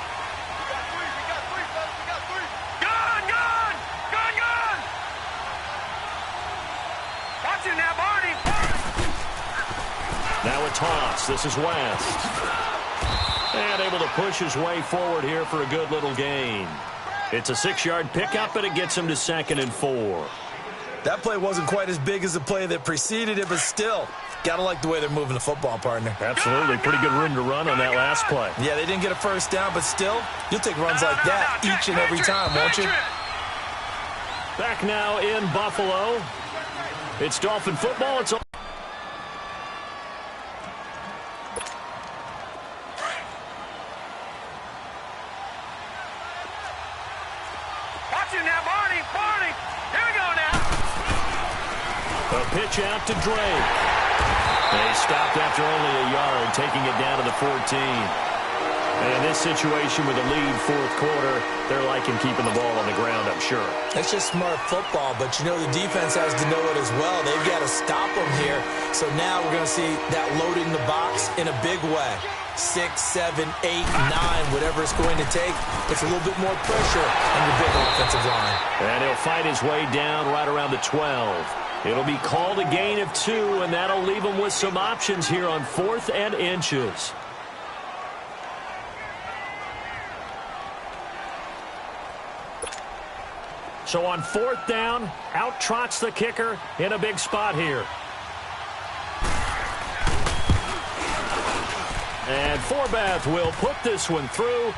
H: Now a toss. This is West. And able to push his way forward here for a good little gain. It's a 6-yard pickup, and it gets him to 2nd and 4.
J: That play wasn't quite as big as the play that preceded it, but still, got to like the way they're moving the football, partner.
H: Absolutely. Pretty good room to run on that last play.
J: Yeah, they didn't get a first down, but still, you'll take runs like that each and every time, won't you?
H: Back now in Buffalo. It's Dolphin football. It's all.
I: Watch him now, Barney. Barney. Here we go now.
H: A pitch out to Drake. They stopped after only a yard, taking it down to the 14. And in this situation with a lead fourth quarter, they're liking keeping the ball on the ground, I'm sure.
J: That's just smart football, but you know the defense has to know it as well. They've got to stop them here. So now we're going to see that loading the box in a big way. 6, 7, 8, 9, whatever it's going to take. It's a little bit more pressure on your big offensive line.
H: And he'll fight his way down right around the 12. It'll be called a gain of 2, and that'll leave him with some options here on 4th and inches. So on 4th down, out trots the kicker in a big spot here. And Forbath will put this one through,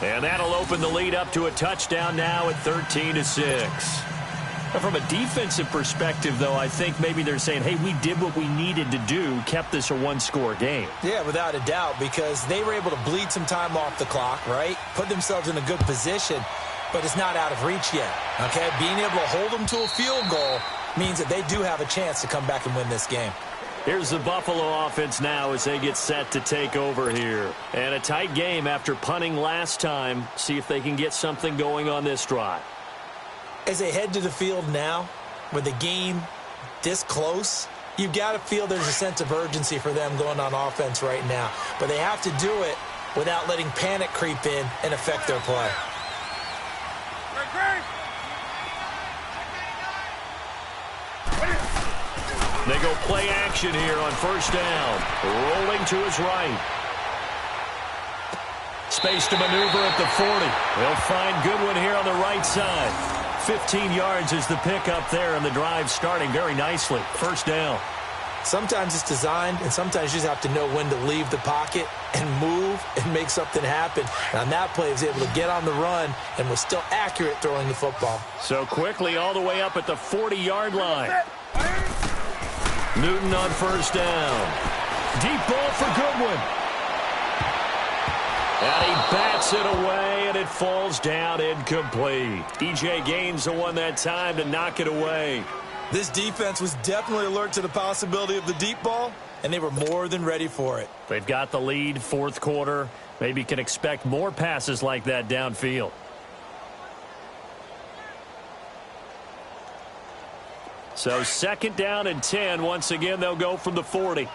H: and that'll open the lead up to a touchdown now at 13-6. From a defensive perspective, though, I think maybe they're saying, hey, we did what we needed to do, kept this a one-score game.
J: Yeah, without a doubt, because they were able to bleed some time off the clock, right? Put themselves in a good position, but it's not out of reach yet, okay? Being able to hold them to a field goal means that they do have a chance to come back and win this game.
H: Here's the Buffalo offense now as they get set to take over here. And a tight game after punting last time. See if they can get something going on this drive.
J: As they head to the field now, with the game this close, you've got to feel there's a sense of urgency for them going on offense right now. But they have to do it without letting panic creep in and affect their play.
H: They go play action here on 1st down. Rolling to his right. Space to maneuver at the 40. They'll find Goodwin here on the right side. 15 yards is the pickup there, and the drive starting very nicely. 1st down.
J: Sometimes it's designed, and sometimes you just have to know when to leave the pocket and move and make something happen. And on that play, he was able to get on the run and was still accurate throwing the football.
H: So quickly all the way up at the 40-yard line. Newton on 1st down. Deep ball for Goodwin. And he bats it away, and it falls down incomplete. E.J. Gaines the one that time to knock it away.
J: This defense was definitely alert to the possibility of the deep ball, and they were more than ready for it.
H: They've got the lead, 4th quarter. Maybe can expect more passes like that downfield. So 2nd down and 10. Once again, they'll go from the 40.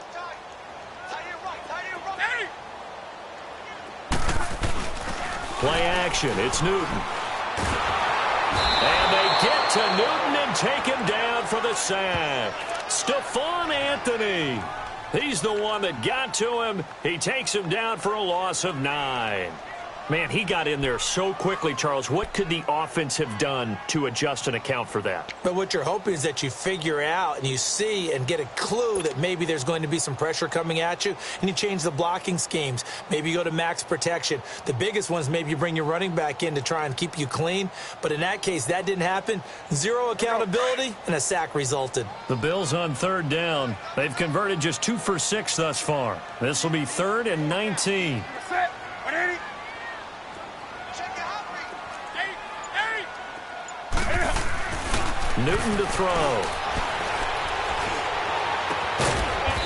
H: Play action. It's Newton. And they get to Newton and take him down for the sack. Stephon Anthony. He's the one that got to him. He takes him down for a loss of 9. Man, he got in there so quickly, Charles. What could the offense have done to adjust and account for that?
J: But what you're hoping is that you figure out and you see and get a clue that maybe there's going to be some pressure coming at you, and you change the blocking schemes. Maybe you go to max protection. The biggest one is maybe you bring your running back in to try and keep you clean. But in that case, that didn't happen. 0 accountability, and a sack resulted.
H: The Bills on 3rd down. They've converted just 2 for 6 thus far. This will be 3rd and 19. Newton to throw.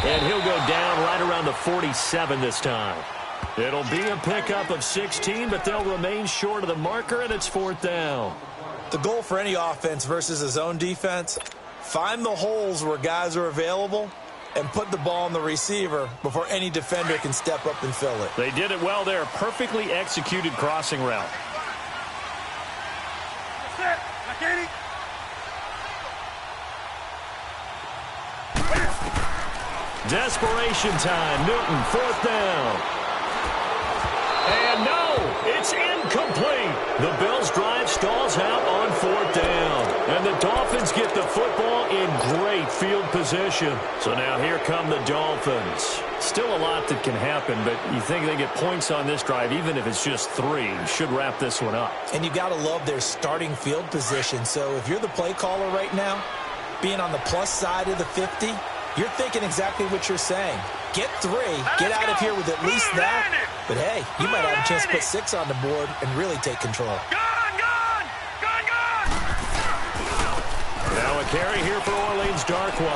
H: And he'll go down right around the 47 this time. It'll be a pickup of 16, but they'll remain short of the marker, and it's 4th down.
J: The goal for any offense versus a zone defense, find the holes where guys are available and put the ball on the receiver before any defender can step up and fill it.
H: They did it well there. Perfectly executed crossing route. Desperation time. Newton, 4th down. And no, it's incomplete. The Bills' drive stalls out on 4th down. And the Dolphins get the football in great field position. So now here come the Dolphins. Still a lot that can happen, but you think they get points on this drive, even if it's just 3. Should wrap this one up.
J: And you got to love their starting field position. So if you're the play caller right now, being on the plus side of the 50, you're thinking exactly what you're saying. Get 3, get out of here with at least that. But hey, you might have a chance to put 6 on the board and really take control.
H: Now a carry here for Orleans, Darkwa.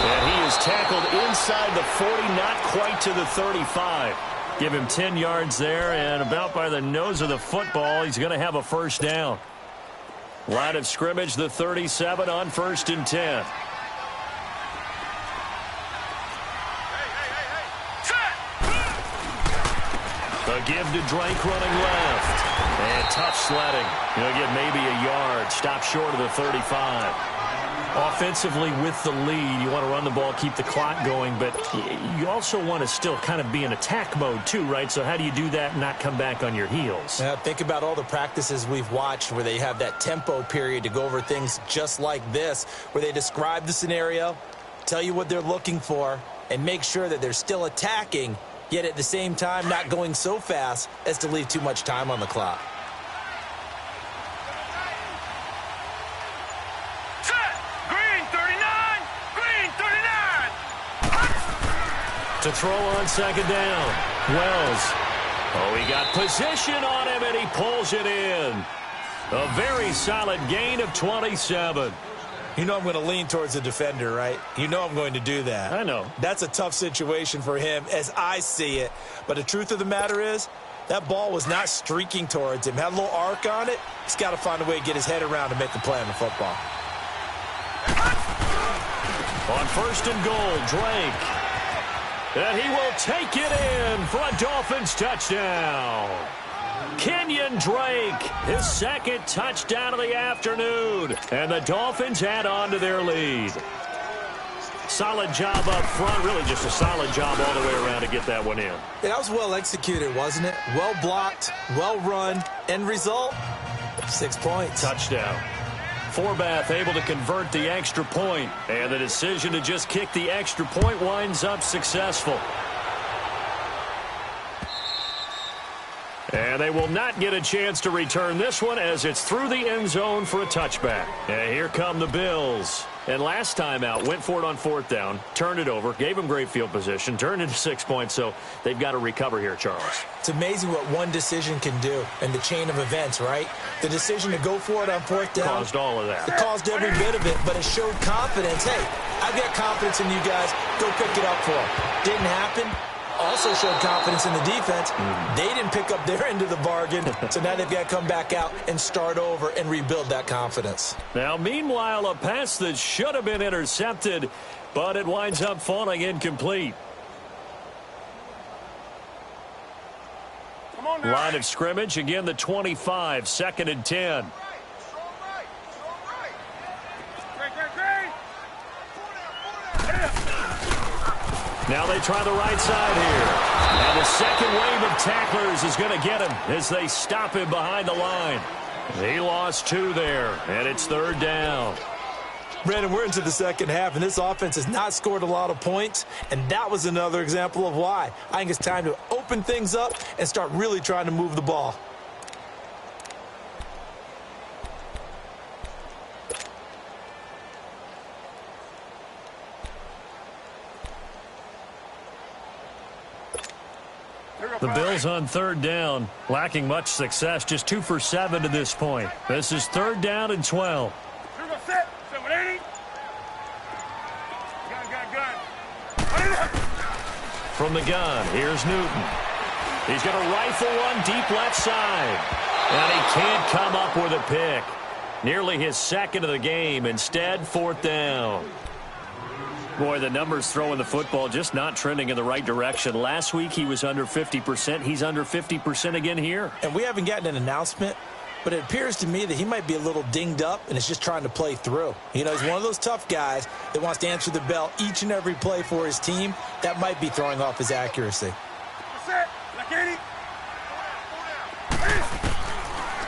H: And he is tackled inside the 40, not quite to the 35. Give him 10 yards there, and about by the nose of the football, he's going to have a 1st down. Line of scrimmage, the 37 on 1st and 10. A give to Drake running left. And tough sledding. He'll get maybe a yard. Stop short of the 35. Offensively with the lead, you want to run the ball, keep the clock going, but you also want to still kind of be in attack mode too, right? So how do you do that and not come back on your heels?
J: Think about all the practices we've watched where they have that tempo period to go over things just like this, where they describe the scenario, tell you what they're looking for, and make sure that they're still attacking, yet at the same time not going so fast as to leave too much time on the clock.
H: To throw on 2nd down. Wells. Oh, he got position on him, and he pulls it in. A very solid gain of 27.
J: You know I'm going to lean towards the defender, right? You know I'm going to do that.
H: I know.
J: That's a tough situation for him as I see it. But the truth of the matter is, that ball was not streaking towards him. Had a little arc on it. He's got to find a way to get his head around and make the play on the football.
H: On 1st and goal, Drake. And he will take it in for a Dolphins touchdown. Kenyon Drake, his 2nd touchdown of the afternoon. And the Dolphins add on to their lead. Solid job up front. Really just a solid job all the way around to get that one in.
J: Yeah, that was well executed, wasn't it? Well blocked, well run. End result, 6 points.
H: Touchdown. Forbath able to convert the extra point, and the decision to just kick the extra point winds up successful. And they will not get a chance to return this one as it's through the end zone for a touchback. And here come the Bills. And last time out, went for it on 4th down, turned it over, gave them great field position, turned into 6 points, so they've got to recover here, Charles.
J: It's amazing what one decision can do in the chain of events, right? The decision to go for it on 4th down.
H: Caused all of that.
J: It caused every bit of it, but it showed confidence. Hey, I've got confidence in you guys. Go pick it up for them. Didn't happen. Also showed confidence in the defense. They didn't pick up their end of the bargain, so now they've got to come back out and start over and rebuild that confidence.
H: Now, meanwhile, a pass that should have been intercepted, but it winds up falling incomplete. Line of scrimmage, again the 25, 2nd and 10. Now they try the right side here. And the second wave of tacklers is going to get him as they stop him behind the line. He lost 2 there, and it's 3rd down.
J: Brandon, we're into the second half, and this offense has not scored a lot of points, and that was another example of why. I think it's time to open things up and start really trying to move the ball.
H: The Bills on 3rd down, lacking much success, just 2 for 7 to this point. This is 3rd down and 12. From the gun, here's Newton. He's going to rifle one deep left side. And he can't come up with a pick. Nearly his 2nd of the game. Instead, 4th down. Boy, the numbers throwing the football just not trending in the right direction. Last week he was under 50%. He's under 50% again here.
J: And we haven't gotten an announcement but it appears to me that he might be a little dinged up and is just trying to play through. You know, he's one of those tough guys that wants to answer the bell each and every play for his team. That might be throwing off his accuracy.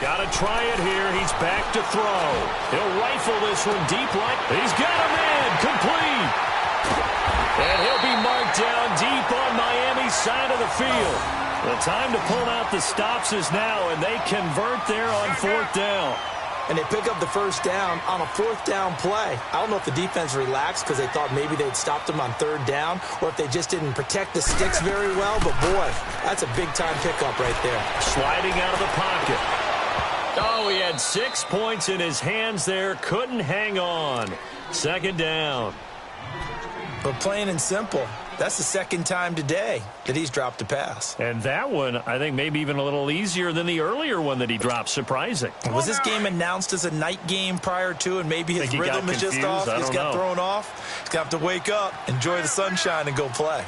H: Got to try it here. He's back to throw. He'll rifle this one deep right. He's got a man. Complete. And he'll be marked down deep on Miami's side of the field. The time to pull out the stops is now, and they convert there on 4th down.
J: And they pick up the first down on a 4th down play. I don't know if the defense relaxed because they thought maybe they'd stopped them on 3rd down, or if they just didn't protect the sticks very well. But, boy, that's a big-time pickup right there.
H: Sliding out of the pocket. Oh, he had 6 points in his hands there. Couldn't hang on. 2nd down.
J: But plain and simple, that's the 2nd time today that he's dropped a pass.
H: And that one, I think, maybe even a little easier than the earlier one that he dropped. Surprising.
J: Was this game announced as a night game prior to, and maybe his rhythm is just off? He's got thrown off. He's going to have to wake up, enjoy the sunshine, and go play.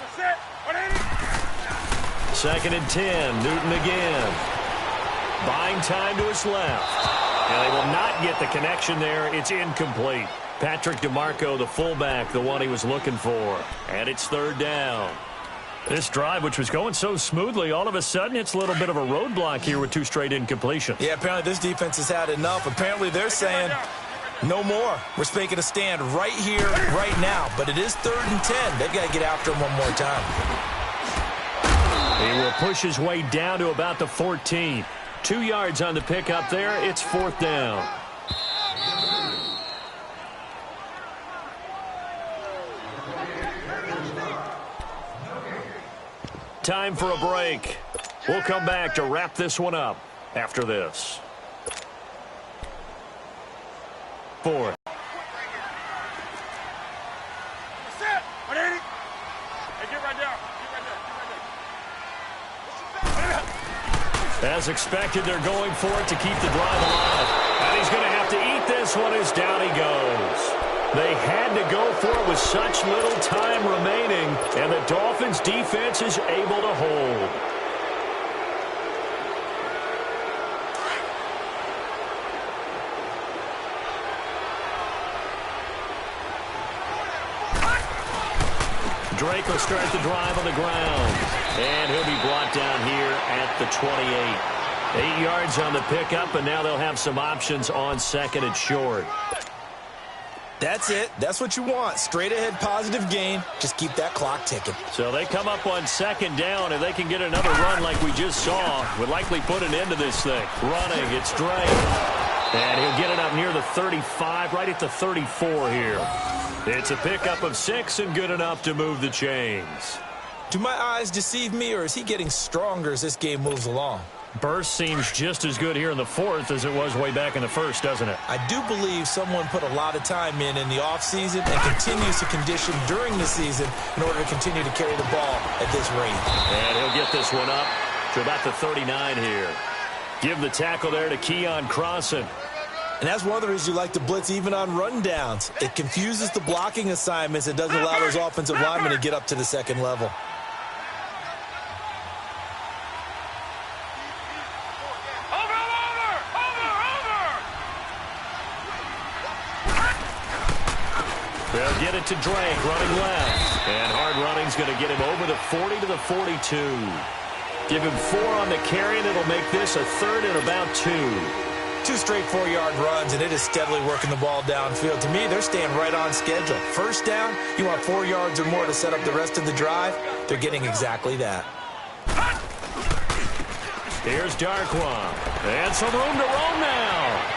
H: 2nd and 10. Newton again. Buying time to his left. And they will not get the connection there. It's incomplete. Patrick DeMarco, the fullback, the one he was looking for. And it's 3rd down. This drive, which was going so smoothly, all of a sudden it's a little bit of a roadblock here with 2 straight incompletions.
J: Yeah, apparently this defense has had enough. Apparently they're saying no more. We're making a stand right here, right now. But it is 3rd and 10. They've got to get after him one more time.
H: He will push his way down to about the 14. 2 yards on the pickup there. It's 4th down. Time for a break. We'll come back to wrap this one up after this. 4th. As expected, they're going for it to keep the drive alive. And he's going to have to eat this one as down he goes. They had to go for it with such little time remaining, and the Dolphins' defense is able to hold. Drake will start the drive on the ground. And he'll be brought down here at the 28. 8 yards on the pickup, and now they'll have some options on 2nd and short.
J: That's it. That's what you want. Straight ahead positive gain. Just keep that clock ticking.
H: So they come up on 2nd down, and they can get another run like we just saw. Would likely put an end to this thing. Running, it's Drake. And he'll get it up near the 35, right at the 34 here. It's a pickup of 6 and good enough to move the chains.
J: Do my eyes deceive me, or is he getting stronger as this game moves along?
H: Burst seems just as good here in the 4th as it was way back in the 1st, doesn't it?
J: I do believe someone put a lot of time in the offseason and continues to condition during the season in order to continue to carry the ball at this rate.
H: And he'll get this one up to about the 39 here. Give the tackle there to Keon Crossan.
J: And that's one of the reasons you like to blitz even on rundowns. It confuses the blocking assignments and doesn't allow those offensive linemen to get up to the 2nd level.
H: They'll get it to Drake, running left. And hard running's going to get him over the 40 to the 42. Give him 4 on the carry, and it'll make this a 3rd and about 2.
J: 2 straight 4-yard runs, and it is steadily working the ball downfield. To me, they're staying right on schedule. First down, you want 4 yards or more to set up the rest of the drive. They're getting exactly that.
H: Here's Darquan. And some room to roam now.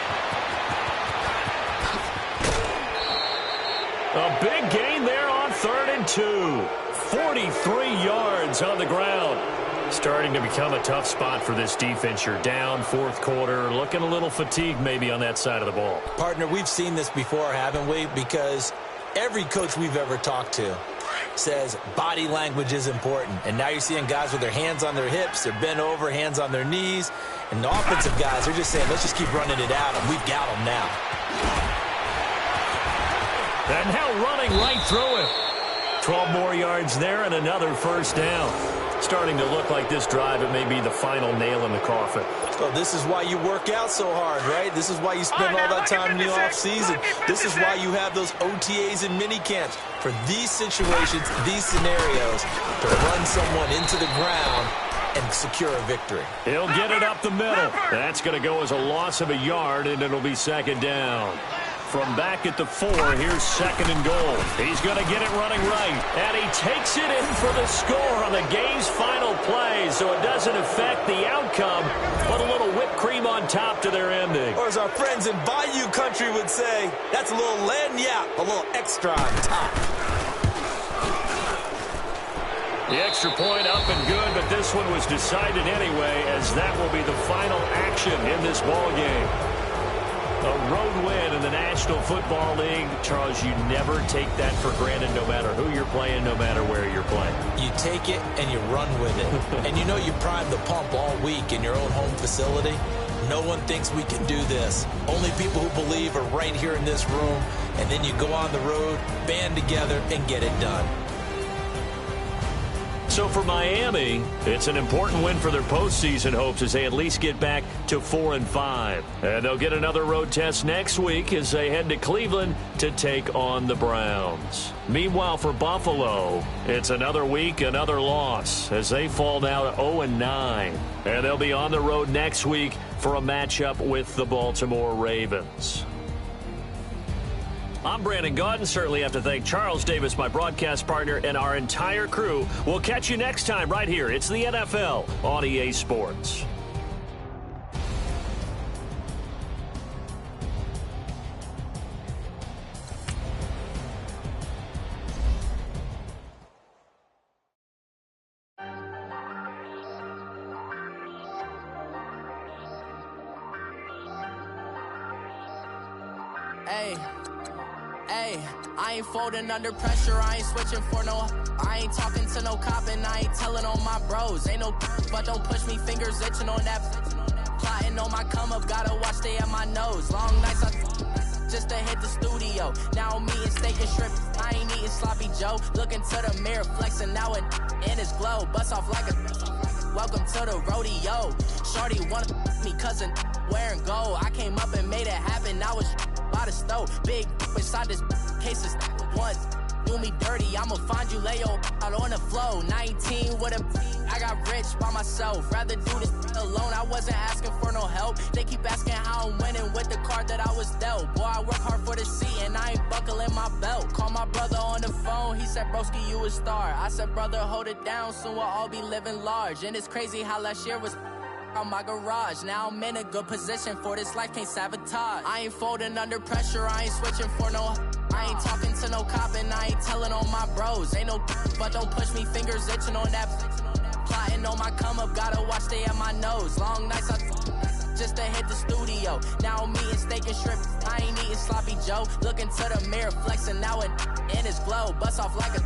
H: A big gain there on 3rd and 2. 43 yards on the ground. Starting to become a tough spot for this defense. You're down 4th quarter, looking a little fatigued maybe on that side of the ball.
J: Partner, we've seen this before, haven't we? Because every coach we've ever talked to says body language is important. And now you're seeing guys with their hands on their hips, they're bent over, hands on their knees. And the offensive guys are just saying, let's just keep running it at them. We've got them now.
H: And now running right through it. 12 more yards there and another first down. Starting to look like this drive, it may be the final nail in the coffin.
J: So this is why you work out so hard, right? This is why you spend all that time in the offseason. This is why you have those OTAs and mini camps. For these situations, these scenarios, to run someone into the ground and secure a victory.
H: He'll get it up the middle. That's going to go as a loss of a yard, and it'll be second down. From back at the 4, here's second and goal. He's going to get it running right. And he takes it in for the score on the game's final play. So it doesn't affect the outcome, but a little whipped cream on top to their ending.
J: Or as our friends in Bayou country would say, that's a little lagniappe, a little extra on top.
H: The extra point up and good, but this one was decided anyway, as that will be the final action in this ball game. A road win in the National Football League. Charles, you never take that for granted no matter who you're playing, no matter where you're playing.
J: You take it and you run with it. And you know you prime the pump all week in your own home facility. No one thinks we can do this. Only people who believe are right here in this room. And then you go on the road, band together, and get it done.
H: So for Miami, it's an important win for their postseason hopes as they at least get back to 4-5. And they'll get another road test next week as they head to Cleveland to take on the Browns. Meanwhile, for Buffalo, it's another week, another loss as they fall now to 0-9. And they'll be on the road next week for a matchup with the Baltimore Ravens. I'm Brandon Gaudin. Certainly have to thank Charles Davis, my broadcast partner, and our entire crew. We'll catch you next time right here. It's the NFL on EA Sports.
F: Hey, I ain't folding under pressure, I ain't switching for no. I ain't talking to no cop and I ain't telling on my bros. Ain't no but don't push me, fingers itching on that. Plotting on my come up, gotta watch stay at my nose. Long nights just to hit the studio. Now I'm eating steak and shrimp, I ain't eating sloppy Joe. Looking to the mirror, flexing now and in his glow. Bust off like a welcome to the rodeo. Shorty wanna me cousin wearing gold. I came up and made it happen, I was by the stove. Big inside this cases once do me dirty, I'ma find you lay out on the floor. 19 with a I got rich by myself, rather do this alone. I wasn't asking for no help, they keep asking how I'm winning with the card that I was dealt. Boy, I work hard for the seat and I ain't buckling my belt. Call my brother on the phone, he said broski you a star. I said brother hold it down, soon we'll all be living large. And it's crazy how last year was on my garage. Now I'm in a good position for this life, can't sabotage. I ain't folding under pressure, I ain't switching for no. I ain't talking to no cop and I ain't telling on my bros. Ain't no but don't push me, fingers itching on that. Plotting on my come up, gotta watch stay at my nose. Long nights just to hit the studio. Now I'm eating steak and shrimp, I ain't eating sloppy Joe. Looking to the mirror, flexing now and in his glow. Bust off like a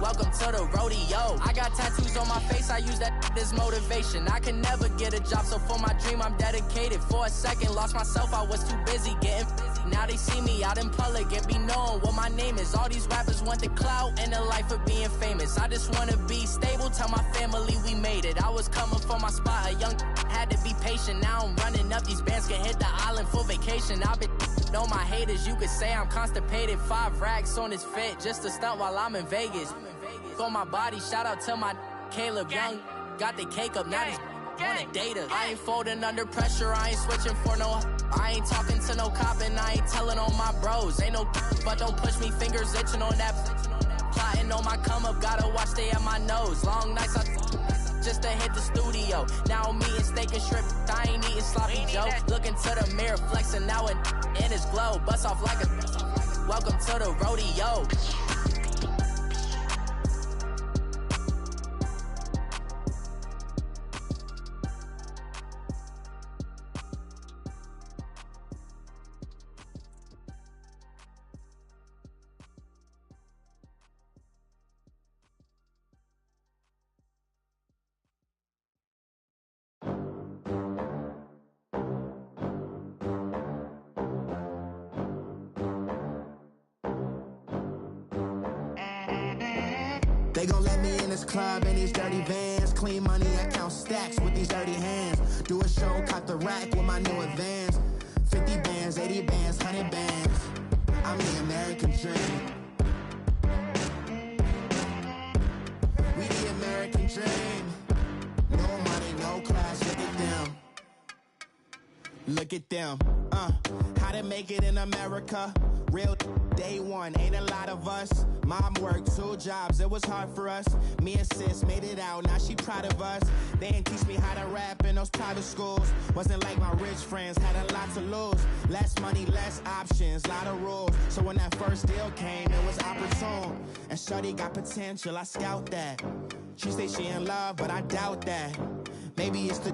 F: welcome to the rodeo. I got tattoos on my face, I use that as motivation. I can never get a job, so for my dream I'm dedicated. For a second, lost myself, I was too busy getting busy. Now they see me out in public and be known what my name is. All these rappers want the clout and the life of being famous. I just wanna be stable, tell my family we made it. I was coming for my spot, a young had to be patient. Now I'm running up, these bands can hit the island for vacation. I've been know my haters, you could say I'm constipated. 5 racks on his fit, just to stunt while I'm in Vegas. On my body, shout out to my Caleb Young. Got the cake up, now these wanna date us. I ain't folding under pressure, I ain't switching for no. I ain't talking to no cop and I ain't telling on my bros. Ain't no but don't push me, fingers itching on that. Plotting on my come up, gotta watch stay at my nose. Long nights just to hit the studio. Now I'm eating steak and shrimp, I ain't eating sloppy Joe. Looking to the mirror, flexing now and in his glow. Bust off like a welcome to the rodeo.
B: They gon' let me in this club in these dirty vans. Clean money, I count stacks with these dirty hands. Do a show, cop the rack with my new advance. 50 bands, 80 bands, 100 bands. I'm the American dream. We the American dream. No money, no class, look at them. Look at them, how to make it in America. Real day one, ain't a lot of us. Mom worked 2 jobs, it was hard for us. Me and sis made it out, now she proud of us. They didn't teach me how to rap in those private schools. Wasn't like my rich friends, had a lot to lose. Less money, less options, lot of rules. So when that first deal came, it was opportune. And shorty got potential, I scout that. She say she in love, but I doubt that. Maybe it's the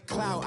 B: clout.